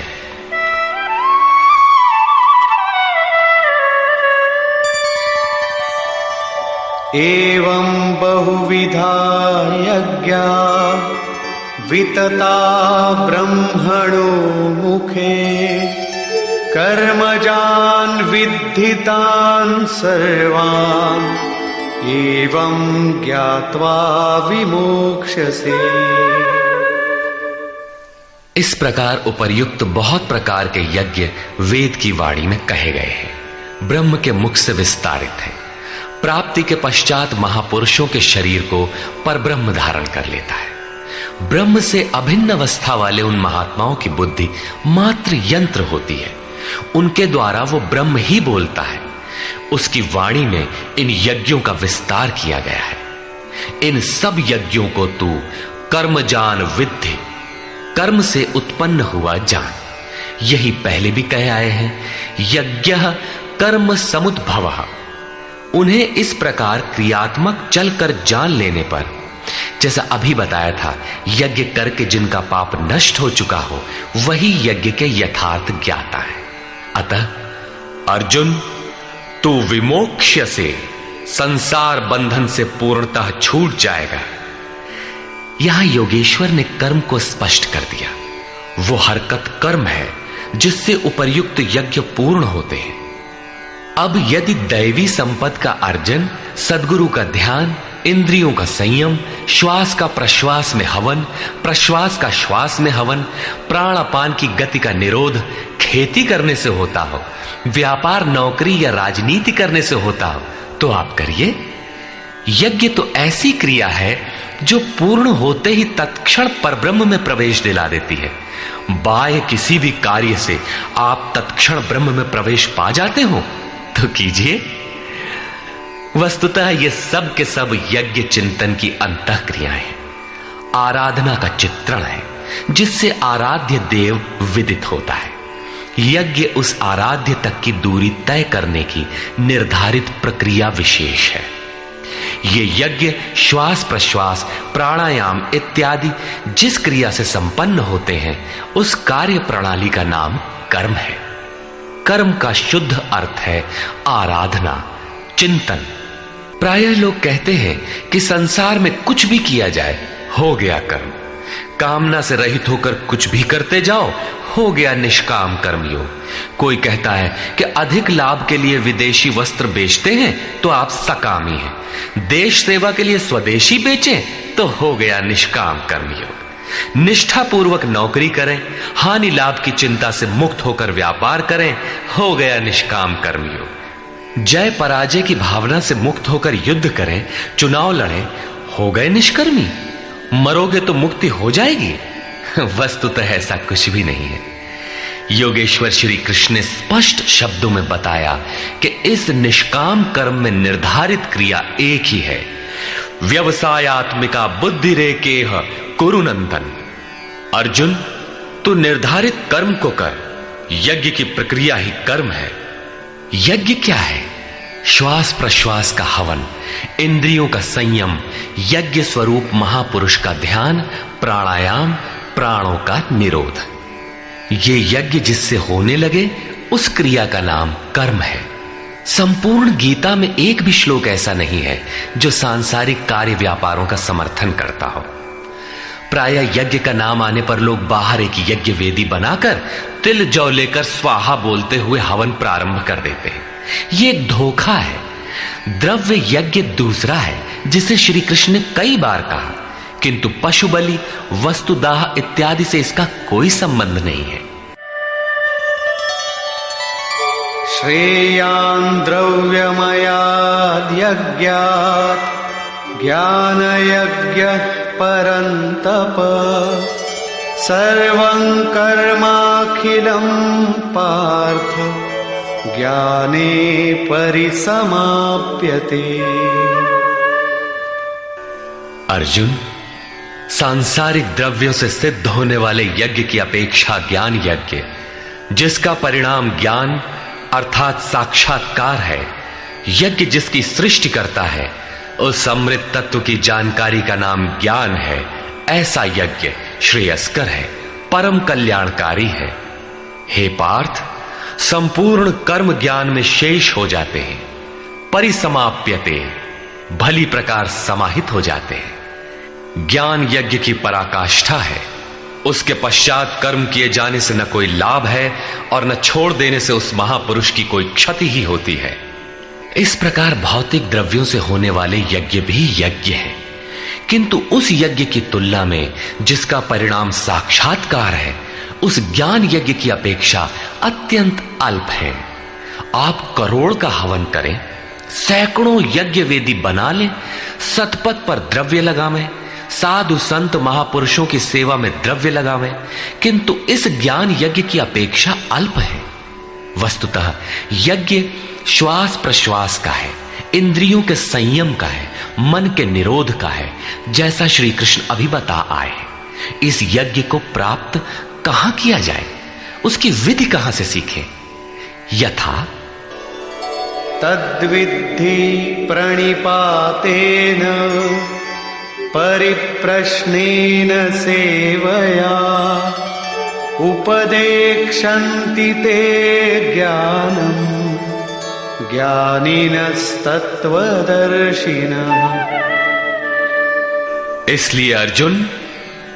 S3: एवं बहुविधा यज्ञा वितता ब्रह्मणो मुखे कर्मजान् विद्धितान् सर्वान् एवं ज्ञात्वा विमोक्ष्यसे।
S2: इस प्रकार उपर्युक्त बहुत प्रकार के यज्ञ वेद की वाणी में कहे गए हैं, ब्रह्म के मुख से विस्तारित है। प्राप्ति के पश्चात महापुरुषों के शरीर को परब्रह्म धारण कर लेता है। ब्रह्म से अभिन्न अवस्था वाले उन महात्माओं की बुद्धि मात्र यंत्र होती है, उनके द्वारा वो ब्रह्म ही बोलता है। उसकी वाणी में इन यज्ञों का विस्तार किया गया है। इन सब यज्ञों को तू कर्मजान विद्धि, कर्म से उत्पन्न हुआ जान। यही पहले भी कहे आए हैं, यज्ञः कर्म समुद्भवः। उन्हें इस प्रकार क्रियात्मक चलकर जान लेने पर, जैसा अभी बताया था, यज्ञ करके जिनका पाप नष्ट हो चुका हो वही यज्ञ के यथार्थ ज्ञाता है। अतः अर्जुन, तू विमोक्ष्य से, संसार बंधन से पूर्णतः छूट जाएगा। यहां योगेश्वर ने कर्म को स्पष्ट कर दिया। वो हरकत कर्म है जिससे उपर्युक्त यज्ञ पूर्ण होते हैं। अब यदि दैवी संपत्ति का अर्जन, सद्गुरु का ध्यान, इंद्रियों का संयम, श्वास का प्रश्वास में हवन, प्रश्वास का श्वास में हवन, प्राण अपान की गति का निरोध खेती करने से होता हो, व्यापार नौकरी या राजनीति करने से होता हो, तो आप करिए। यज्ञ तो ऐसी क्रिया है जो पूर्ण होते ही तत्क्षण परब्रह्म में प्रवेश दिला देती है। बाह्य किसी भी कार्य से आप तत्क्षण ब्रह्म में प्रवेश पा जाते हो तो कीजिए। वस्तुतः ये सब के सब यज्ञ चिंतन की अंतः क्रियाएं हैं, आराधना का चित्रण है जिससे आराध्य देव विदित होता है। यज्ञ उस आराध्य तक की दूरी तय करने की निर्धारित प्रक्रिया विशेष है। ये यज्ञ श्वास प्रश्वास, प्राणायाम इत्यादि जिस क्रिया से संपन्न होते हैं उस कार्य प्रणाली का नाम कर्म है। कर्म का शुद्ध अर्थ है आराधना, चिंतन। प्रायः लोग कहते हैं कि संसार में कुछ भी किया जाए हो गया कर्म, कामना से रहित होकर कुछ भी करते जाओ हो गया निष्काम कर्मयोग। कोई कहता है कि अधिक लाभ के लिए विदेशी वस्त्र बेचते हैं तो आप सकामी हैं, देश सेवा के लिए स्वदेशी बेचें तो हो गया निष्काम कर्मयोग। निष्ठापूर्वक नौकरी करें, हानि लाभ की चिंता से मुक्त होकर व्यापार करें, हो गया निष्काम कर्मयोग। जय पराजय की भावना से मुक्त होकर युद्ध करें, चुनाव लड़ें, हो गए निष्कर्मी। मरोगे तो मुक्ति हो जाएगी। वस्तुतः ऐसा कुछ भी नहीं है। योगेश्वर श्री कृष्ण ने स्पष्ट शब्दों में बताया कि इस निष्काम कर्म में निर्धारित क्रिया एक ही है, व्यवसायात्मिका बुद्धि रेकेह कुरुनंदन। अर्जुन, तू निर्धारित कर्म को कर, यज्ञ की प्रक्रिया ही कर्म है। यज्ञ क्या है? श्वास प्रश्वास का हवन, इंद्रियों का संयम, यज्ञ स्वरूप महापुरुष का ध्यान, प्राणायाम, प्राणों का निरोध। ये यज्ञ जिससे होने लगे उस क्रिया का नाम कर्म है। संपूर्ण गीता में एक भी श्लोक ऐसा नहीं है जो सांसारिक कार्य व्यापारों का समर्थन करता हो। प्रायः यज्ञ का नाम आने पर लोग बाहर एक यज्ञ वेदी बनाकर तिल जौ लेकर स्वाहा बोलते हुए हवन प्रारंभ कर देते हैं। ये एक धोखा है। द्रव्य यज्ञ दूसरा है जिसे श्री कृष्ण ने कई बार कहा, किंतु पशु बलि, वस्तुदाह इत्यादि से इसका कोई संबंध नहीं है।
S3: श्रेयान् द्रव्यमयाद् यज्ञात् ज्ञान यज्ञ परन्तप सर्वं कर्माखिलं पार्थ ज्ञाने परिसमाप्यते।
S2: अर्जुन, सांसारिक द्रव्यों से सिद्ध होने वाले यज्ञ की अपेक्षा ज्ञान यज्ञ, जिसका परिणाम ज्ञान अर्थात साक्षात्कार है, यज्ञ जिसकी सृष्टि करता है, उस अमृत तत्व की जानकारी का नाम ज्ञान है। ऐसा यज्ञ श्रेयस्कर है, परम कल्याणकारी है। हे पार्थ, संपूर्ण कर्म ज्ञान में शेष हो जाते हैं। परिसमाप्यते, भली प्रकार समाहित हो जाते हैं। ज्ञान यज्ञ की पराकाष्ठा है। उसके पश्चात कर्म किए जाने से न कोई लाभ है और न छोड़ देने से उस महापुरुष की कोई क्षति ही होती है। इस प्रकार भौतिक द्रव्यों से होने वाले यज्ञ भी यज्ञ है, किंतु उस यज्ञ की तुलना में जिसका परिणाम साक्षात्कार है, उस ज्ञान यज्ञ की अपेक्षा अत्यंत अल्प है। आप करोड़ का हवन करें, सैकड़ों यज्ञ वेदी बना लें, सतपथ पर द्रव्य लगावें, साधु संत महापुरुषों की सेवा में द्रव्य लगावें, किंतु इस ज्ञान यज्ञ की अपेक्षा अल्प है। वस्तुतः यज्ञ श्वास प्रश्वास का है, इंद्रियों के संयम का है, मन के निरोध का है, जैसा श्री कृष्ण अभी बता आए। इस यज्ञ को प्राप्त कहां किया जाए, उसकी विधि कहां से सीखें? यथा
S3: तद्विद्धि प्रणिपातेन परिप्रश्नेन सेवया उपदेक्षन्ति ते ज्ञानम् ज्ञानिनस्तत्त्वदर्शिनः।
S2: इसलिए अर्जुन,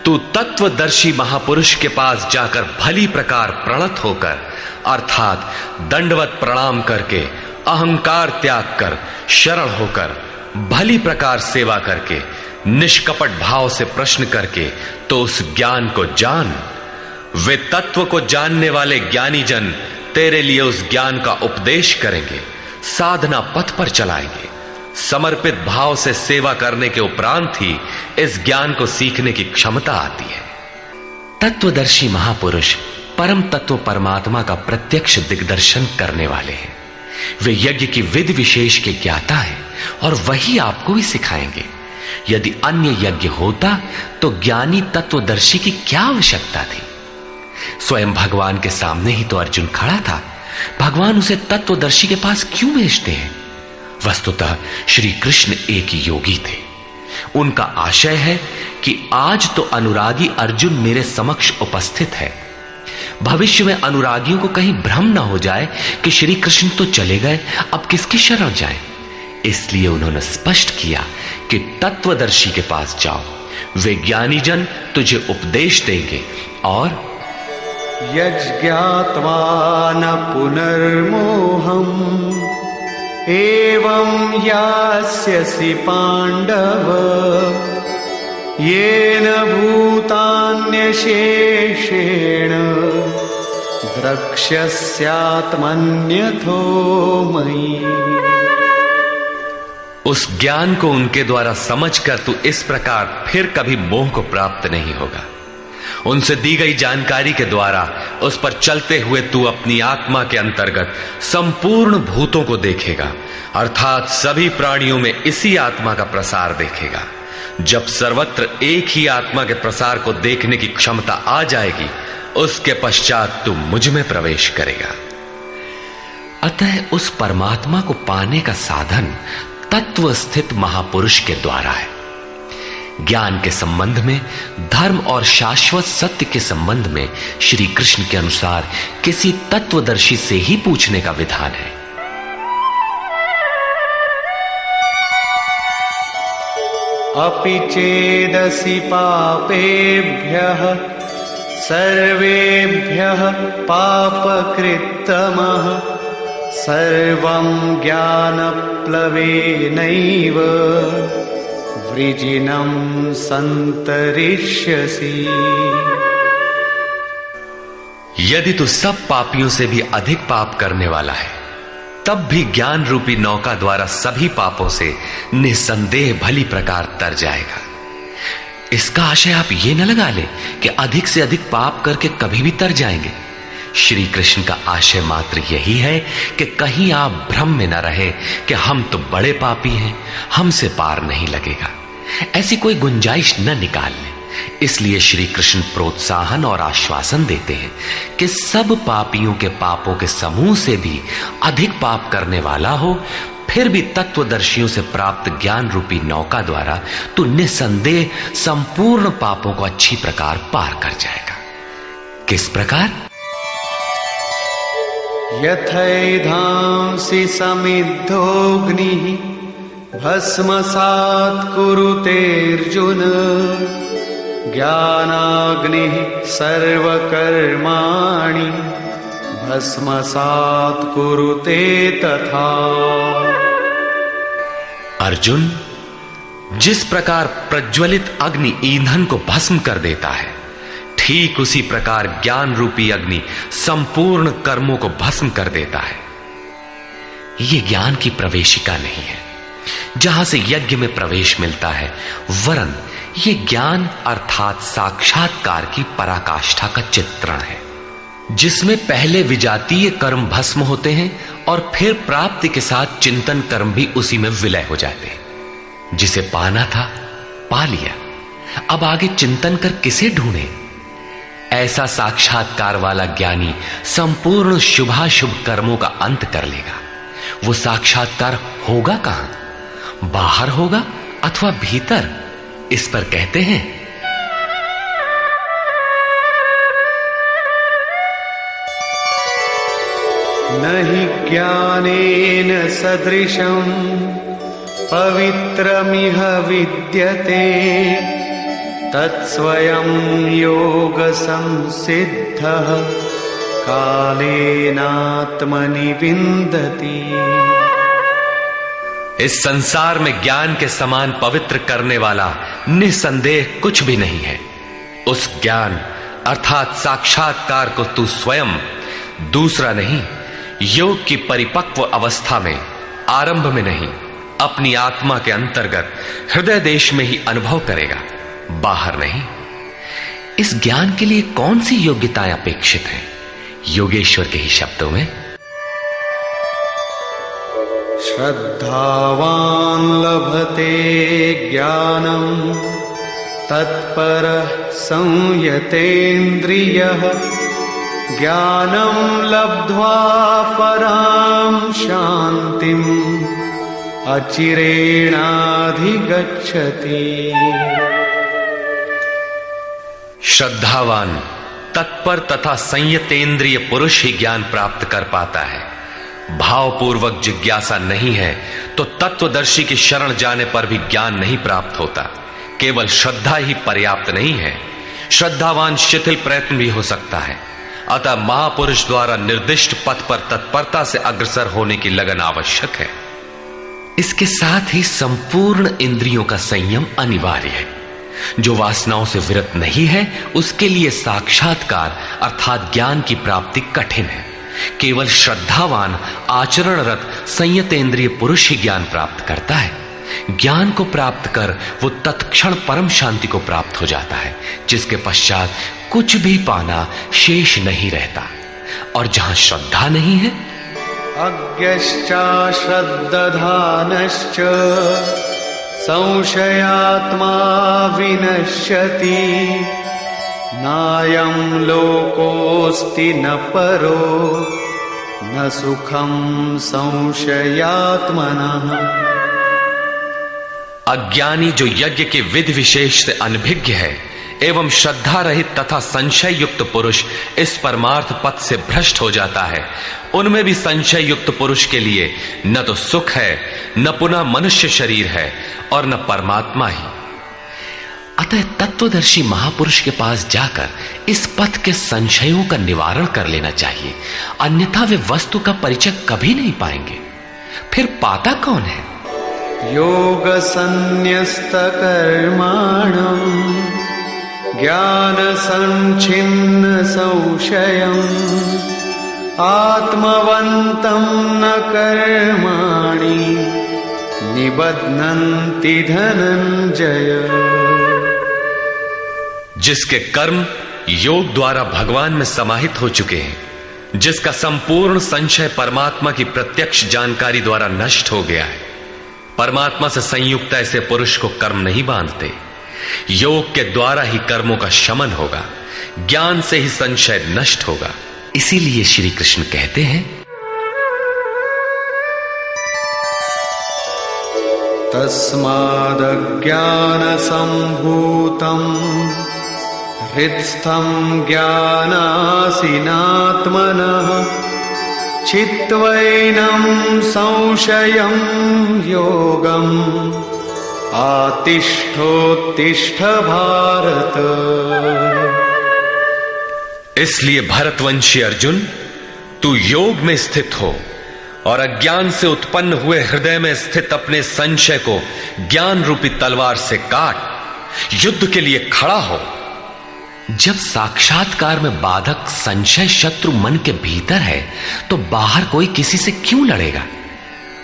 S2: तू तत्वदर्शी महापुरुष के पास जाकर भली प्रकार प्रणत होकर, अर्थात दंडवत प्रणाम करके, अहंकार त्याग कर, शरण होकर, भली प्रकार सेवा करके, निष्कपट भाव से प्रश्न करके तो उस ज्ञान को जान। वे तत्व को जानने वाले ज्ञानी जन तेरे लिए उस ज्ञान का उपदेश करेंगे, साधना पथ पर चलाएंगे। समर्पित भाव से सेवा करने के उपरांत ही इस ज्ञान को सीखने की क्षमता आती है। तत्वदर्शी महापुरुष परम तत्व परमात्मा का प्रत्यक्ष दिग्दर्शन करने वाले हैं। वे यज्ञ की विधि विशेष के ज्ञाता हैं और वही आपको भी सिखाएंगे। यदि अन्य यज्ञ होता तो ज्ञानी तत्वदर्शी की क्या आवश्यकता थी? स्वयं भगवान के सामने ही तो अर्जुन खड़ा था। भगवान उसे तत्वदर्शी के पास क्यों भेजते हैं? वस्तुतः श्री कृष्ण एक योगी थे। उनका आशय है कि आज तो अनुरागी अर्जुन मेरे समक्ष उपस्थित है, भविष्य में अनुरागियों को कहीं भ्रम न हो जाए कि श्री कृष्ण तो चले गए, अब किसकी शरण जाए। इसलिए उन्होंने स्पष्ट किया कि तत्वदर्शी के पास जाओ, वे ज्ञानी जन तुझे उपदेश देंगे और
S3: यज्ञात्वा न पुनर्मोहम् एवं यास्यसि पांडव येन भूतान्यशेषेण द्रक्ष्यस्यात्मन्यथो मयि।
S2: उस ज्ञान को उनके द्वारा समझकर तू इस प्रकार फिर कभी मोह को प्राप्त नहीं होगा। उनसे दी गई जानकारी के द्वारा उस पर चलते हुए तू अपनी आत्मा के अंतर्गत संपूर्ण भूतों को देखेगा, अर्थात सभी प्राणियों में इसी आत्मा का प्रसार देखेगा। जब सर्वत्र एक ही आत्मा के प्रसार को देखने की क्षमता आ जाएगी, उसके पश्चात तू मुझ में प्रवेश करेगा। अतः उस परमात्मा को पाने का साधन तत्व स्थित महापुरुष के द्वारा है। ज्ञान के संबंध में, धर्म और शाश्वत सत्य के संबंध में श्री कृष्ण के अनुसार किसी तत्वदर्शी से ही पूछने का विधान है।
S3: अपि चेदसि पापेभ्यः सर्वेभ्यः पापकृत्तमः सर्वं ज्ञानप्लवेनैव वृजिनं संतरिष्यसि।
S2: यदि तू सब पापियों से भी अधिक पाप करने वाला है, तब भी ज्ञान रूपी नौका द्वारा सभी पापों से निसंदेह भली प्रकार तर जाएगा। इसका आशय आप ये न लगा ले कि अधिक से अधिक पाप करके कभी भी तर जाएंगे। श्री कृष्ण का आशय मात्र यही है कि कहीं आप भ्रम में न रहे कि हम तो बड़े पापी हैं, हमसे पार नहीं लगेगा। ऐसी कोई गुंजाइश न निकाल लें। इसलिए श्री कृष्ण प्रोत्साहन और आश्वासन देते हैं कि सब पापियों के पापों के समूह से भी अधिक पाप करने वाला हो, फिर भी तत्वदर्शियों से प्राप्त ज्ञान रूपी नौका द्वारा तू निसंदेह संपूर्ण पापों को अच्छी प्रकार पार कर जाएगा। किस प्रकार?
S3: यथैधांसि समिद्धोऽग्निः भस्मसात् कुरुतेऽर्जुन ज्ञानाग्निः सर्वकर्माणि भस्मसात् कुरुते तथा।
S2: अर्जुन, जिस प्रकार प्रज्वलित अग्नि ईंधन को भस्म कर देता है, ठीक उसी प्रकार ज्ञान रूपी अग्नि संपूर्ण कर्मों को भस्म कर देता है। यह ज्ञान की प्रवेशिका नहीं है जहां से यज्ञ में प्रवेश मिलता है, वरन यह ज्ञान अर्थात साक्षात्कार की पराकाष्ठा का चित्रण है, जिसमें पहले विजातीय कर्म भस्म होते हैं और फिर प्राप्ति के साथ चिंतन कर्म भी उसी में विलय हो जाते हैं। जिसे पाना था पा लिया, अब आगे चिंतन कर किसे ढूंढे? ऐसा साक्षात्कार वाला ज्ञानी संपूर्ण शुभाशुभ कर्मों का अंत कर लेगा। वो साक्षात्कार होगा कहां? बाहर होगा अथवा भीतर? इस पर कहते हैं,
S3: नहि ज्ञानेन सदृशं पवित्रमिह विद्यते तत्स्वयं योग संसिद्धः कालेनात्मनि विन्दति।
S2: इस संसार में ज्ञान के समान पवित्र करने वाला निसंदेह कुछ भी नहीं है। उस ज्ञान अर्थात साक्षात्कार को तू स्वयं, दूसरा नहीं, योग की परिपक्व अवस्था में, आरंभ में नहीं, अपनी आत्मा के अंतर्गत हृदय देश में ही अनुभव करेगा, बाहर नहीं। इस ज्ञान के लिए कौन सी योग्यताएं अपेक्षित हैं? योगेश्वर के ही शब्दों में,
S3: श्रद्धावान लभते ज्ञानम तत्परः संयतेन्द्रियः ज्ञानम लब्ध्वा परां शांतिम अचिरेणाधिगच्छति।
S2: श्रद्धावान, तत्पर तथा संयतेंद्रिय पुरुष ही ज्ञान प्राप्त कर पाता है। भावपूर्वक जिज्ञासा नहीं है तो तत्वदर्शी की शरण जाने पर भी ज्ञान नहीं प्राप्त होता। केवल श्रद्धा ही पर्याप्त नहीं है, श्रद्धावान शिथिल प्रयत्न भी हो सकता है। अतः महापुरुष द्वारा निर्दिष्ट पथ पर तत्परता से अग्रसर होने की लगन आवश्यक है। इसके साथ ही संपूर्ण इंद्रियों का संयम अनिवार्य है। जो वासनाओं से विरत नहीं है उसके लिए साक्षात्कार अर्थात ज्ञान की प्राप्ति कठिन है। केवल श्रद्धावान आचरणरत संयतेंद्रिय पुरुष ही ज्ञान प्राप्त करता है। ज्ञान को प्राप्त कर वो तत्क्षण परम शांति को प्राप्त हो जाता है, जिसके पश्चात कुछ भी पाना शेष नहीं रहता। और जहां श्रद्धा नहीं है,
S3: अज्ञश्चा श्रद्धानश्च संशयात्मा विनश्यति नायं लोकोस्ति न परो न सुखम संशयात्मनः।
S2: अज्ञानी जो यज्ञ के विधि विशेष से अनभिज्ञ है एवं श्रद्धा रहित तथा संशय युक्त पुरुष इस परमार्थ पथ से भ्रष्ट हो जाता है। उनमें भी संशय युक्त पुरुष के लिए न तो सुख है, न पुनः मनुष्य शरीर है और न परमात्मा ही। अतः तत्वदर्शी महापुरुष के पास जाकर इस पथ के संशयों का निवारण कर लेना चाहिए, अन्यथा वे वस्तु का परिचय कभी नहीं पाएंगे। फिर पाता कौन है?
S3: योग संन्यस्त कर्माणं ज्ञान संच्छिन्न संशयम् आत्मवन्तं न कर्माणि निबध्नन्ति धनंजय।
S2: जिसके कर्म योग द्वारा भगवान में समाहित हो चुके हैं, जिसका संपूर्ण संशय परमात्मा की प्रत्यक्ष जानकारी द्वारा नष्ट हो गया है, परमात्मा से संयुक्त ऐसे पुरुष को कर्म नहीं बांधते। योग के द्वारा ही कर्मों का शमन होगा, ज्ञान से ही संशय नष्ट होगा। इसीलिए श्री कृष्ण कहते हैं,
S3: तस्मादज्ञान संभूतं हृत्स्थं ज्ञानासिनात्मनः चित्वैनं संशयं योगम् आतिष्ठोत्तिष्ठ भारत।
S2: इसलिए भरतवंशी अर्जुन, तू योग में स्थित हो और अज्ञान से उत्पन्न हुए हृदय में स्थित अपने संशय को ज्ञान रूपी तलवार से काट युद्ध के लिए खड़ा हो।
S1: जब साक्षात्कार में बाधक संशय शत्रु मन के भीतर है तो बाहर कोई किसी से क्यों लड़ेगा?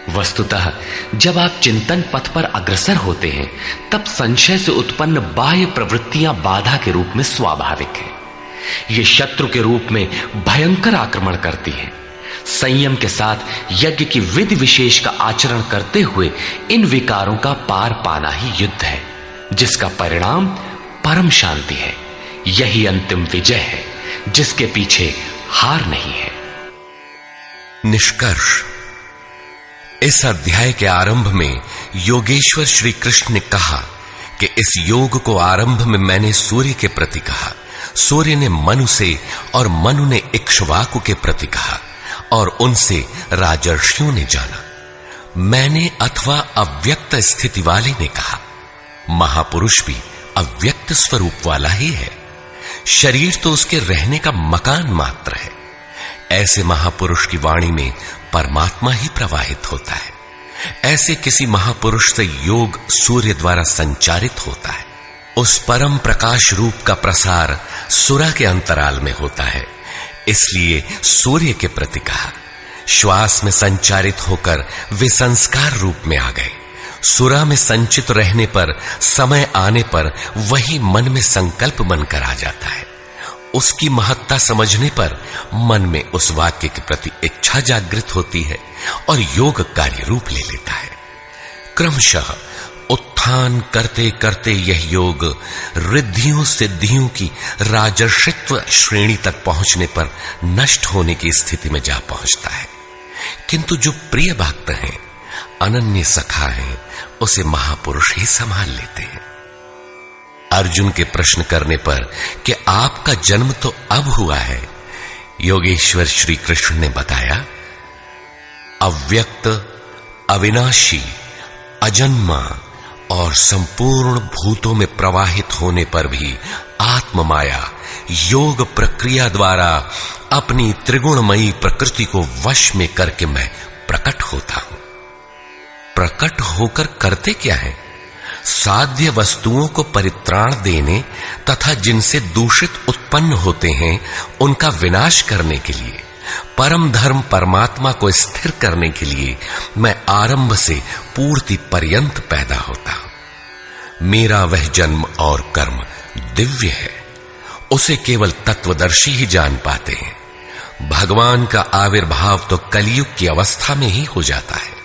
S1: वस्तुतः जब आप चिंतन पथ पर अग्रसर होते हैं तब संशय से उत्पन्न बाह्य प्रवृत्तियां बाधा के रूप में स्वाभाविक है। ये शत्रु के रूप में भयंकर आक्रमण करती है। संयम के साथ यज्ञ की विधि विशेष का आचरण करते हुए इन विकारों का पार पाना ही युद्ध है, जिसका परिणाम परम शांति है। यही अंतिम विजय है, जिसके पीछे हार नहीं है।
S4: निष्कर्ष, इस अध्याय के आरंभ में योगेश्वर श्री कृष्ण ने कहा कि इस योग को आरंभ में मैंने सूर्य के प्रति कहा, सूर्य ने मनु से और मनु ने इक्ष्वाकु के प्रति कहा और उनसे राजर्षियों ने जाना। मैंने अथवा अव्यक्त स्थिति वाले ने कहा। महापुरुष भी अव्यक्त स्वरूप वाला ही है, शरीर तो उसके रहने का मकान मात्र है। ऐसे महापुरुष की वाणी में परमात्मा ही प्रवाहित होता है। ऐसे किसी महापुरुष से योग सूर्य द्वारा संचारित होता है। उस परम प्रकाश रूप का प्रसार सुरा के अंतराल में होता है, इसलिए सूर्य के प्रति कहा। श्वास में संचारित होकर वे संस्कार रूप में आ गए। सुरा में संचित रहने पर समय आने पर वही मन में संकल्प बनकर आ जाता है। उसकी महत्ता समझने पर मन में उस वाक्य के प्रति इच्छा जागृत होती है और योग कार्य रूप ले लेता है। क्रमशः उत्थान करते करते यह योग रिद्धियों सिद्धियों की राजर्षित्व श्रेणी तक पहुंचने पर नष्ट होने की स्थिति में जा पहुंचता है। किंतु जो प्रिय भक्त हैं, अनन्य सखा हैं, उसे महापुरुष ही संभाल लेते हैं। अर्जुन के प्रश्न करने पर कि आपका जन्म तो अब हुआ है, योगेश्वर श्री कृष्ण ने बताया, अव्यक्त, अविनाशी, अजन्मा और संपूर्ण भूतों में प्रवाहित होने पर भी आत्म माया योग प्रक्रिया द्वारा अपनी त्रिगुणमयी प्रकृति को वश में करके मैं प्रकट होता हूं। प्रकट होकर करते क्या है? साध्य वस्तुओं को परित्राण देने तथा जिनसे दूषित उत्पन्न होते हैं उनका विनाश करने के लिए, परम धर्म परमात्मा को स्थिर करने के लिए मैं आरंभ से पूर्ति पर्यंत पैदा होता हूं। मेरा वह जन्म और कर्म दिव्य है, उसे केवल तत्वदर्शी ही जान पाते हैं। भगवान का आविर्भाव तो कलयुग की अवस्था में ही हो जाता है।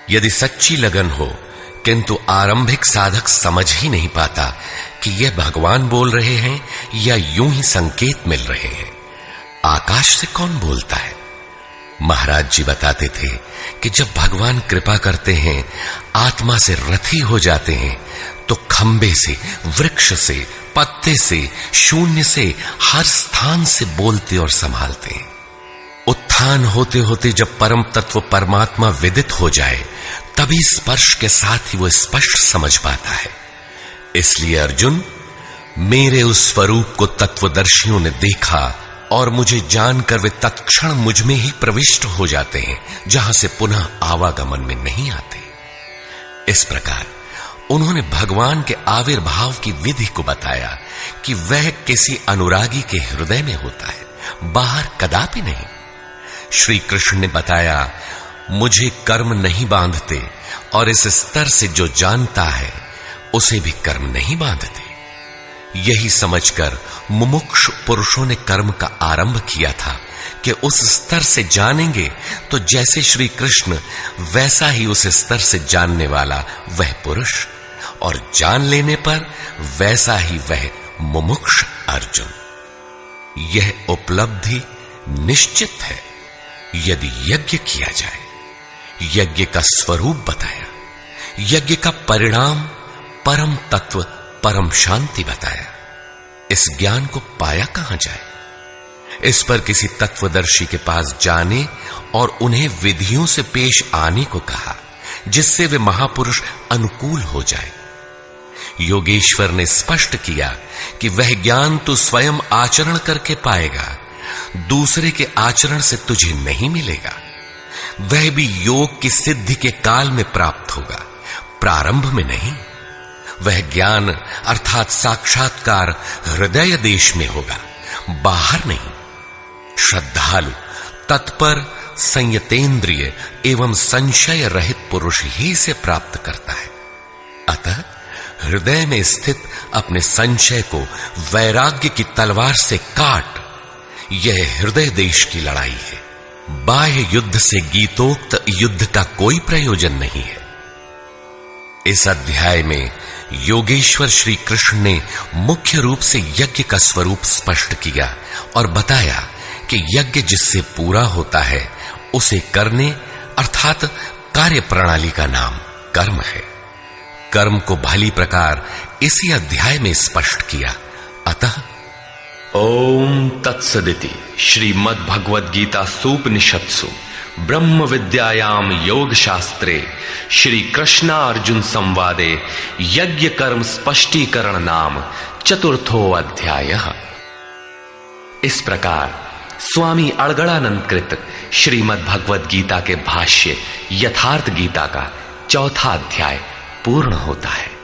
S4: यदि सच्ची लगन हो किंतु आरंभिक साधक समझ ही नहीं पाता कि यह भगवान बोल रहे हैं या यूं ही संकेत मिल रहे हैं। आकाश से कौन बोलता है? महाराज जी बताते थे कि जब भगवान कृपा करते हैं, आत्मा से रथी हो जाते हैं, तो खंबे से, वृक्ष से, पत्ते से, शून्य से, हर स्थान से बोलते और संभालते हैं। उत्थान होते होते जब परम तत्व परमात्मा विदित हो जाए, तभी स्पर्श के साथ ही वो स्पष्ट समझ पाता है। इसलिए अर्जुन, मेरे उस स्वरूप को तत्वदर्शियों ने देखा और मुझे जानकर वे तत्क्षण मुझ में ही प्रविष्ट हो जाते हैं, जहां से पुनः आवागमन में नहीं आते। इस प्रकार उन्होंने भगवान के आविर्भाव की विधि को बताया कि वह किसी अनुरागी के हृदय में होता है, बाहर कदापि नहीं। श्री कृष्ण ने बताया, मुझे कर्म नहीं बांधते और इस स्तर से जो जानता है उसे भी कर्म नहीं बांधते। यही समझकर मुमुक्षु पुरुषों ने कर्म का आरंभ किया था कि उस स्तर से जानेंगे तो जैसे श्री कृष्ण, वैसा ही उस स्तर से जानने वाला वह पुरुष, और जान लेने पर वैसा ही वह मुमुक्ष अर्जुन। यह उपलब्धि निश्चित है यदि यज्ञ किया जाए। यज्ञ का स्वरूप बताया, यज्ञ का परिणाम परम तत्व परम शांति बताया। इस ज्ञान को पाया कहां जाए? इस पर किसी तत्वदर्शी के पास जाने और उन्हें विधियों से पेश आने को कहा, जिससे वे महापुरुष अनुकूल हो जाए। योगेश्वर ने स्पष्ट किया कि वह ज्ञान तू स्वयं आचरण करके पाएगा, दूसरे के आचरण से तुझे नहीं मिलेगा। वह भी योग की सिद्धि के काल में प्राप्त होगा, प्रारंभ में नहीं। वह ज्ञान अर्थात साक्षात्कार हृदय देश में होगा, बाहर नहीं। श्रद्धालु, तत्पर, संयतेंद्रिय एवं संशय रहित पुरुष ही इसे प्राप्त करता है। अतः हृदय में स्थित अपने संशय को वैराग्य की तलवार से काट। यह हृदय देश की लड़ाई है। बाह्य युद्ध से गीतोक्त युद्ध का कोई प्रयोजन नहीं है। इस अध्याय में योगेश्वर श्री कृष्ण ने मुख्य रूप से यज्ञ का स्वरूप स्पष्ट किया और बताया कि यज्ञ जिससे पूरा होता है उसे करने अर्थात कार्य प्रणाली का नाम कर्म है। कर्म को भली प्रकार इसी अध्याय में स्पष्ट किया। अतः
S2: ओम तत्सदिति श्रीमद् भगवद गीता सूपनिषत्सु ब्रह्म विद्यायाम योग शास्त्रे श्री कृष्णा अर्जुन संवादे यज्ञ कर्म स्पष्टीकरण नाम चतुर्थो अध्याय। इस प्रकार स्वामी अड़गड़ानंद कृत श्रीमद् भगवद गीता के भाष्य यथार्थ गीता का चौथा अध्याय पूर्ण होता है।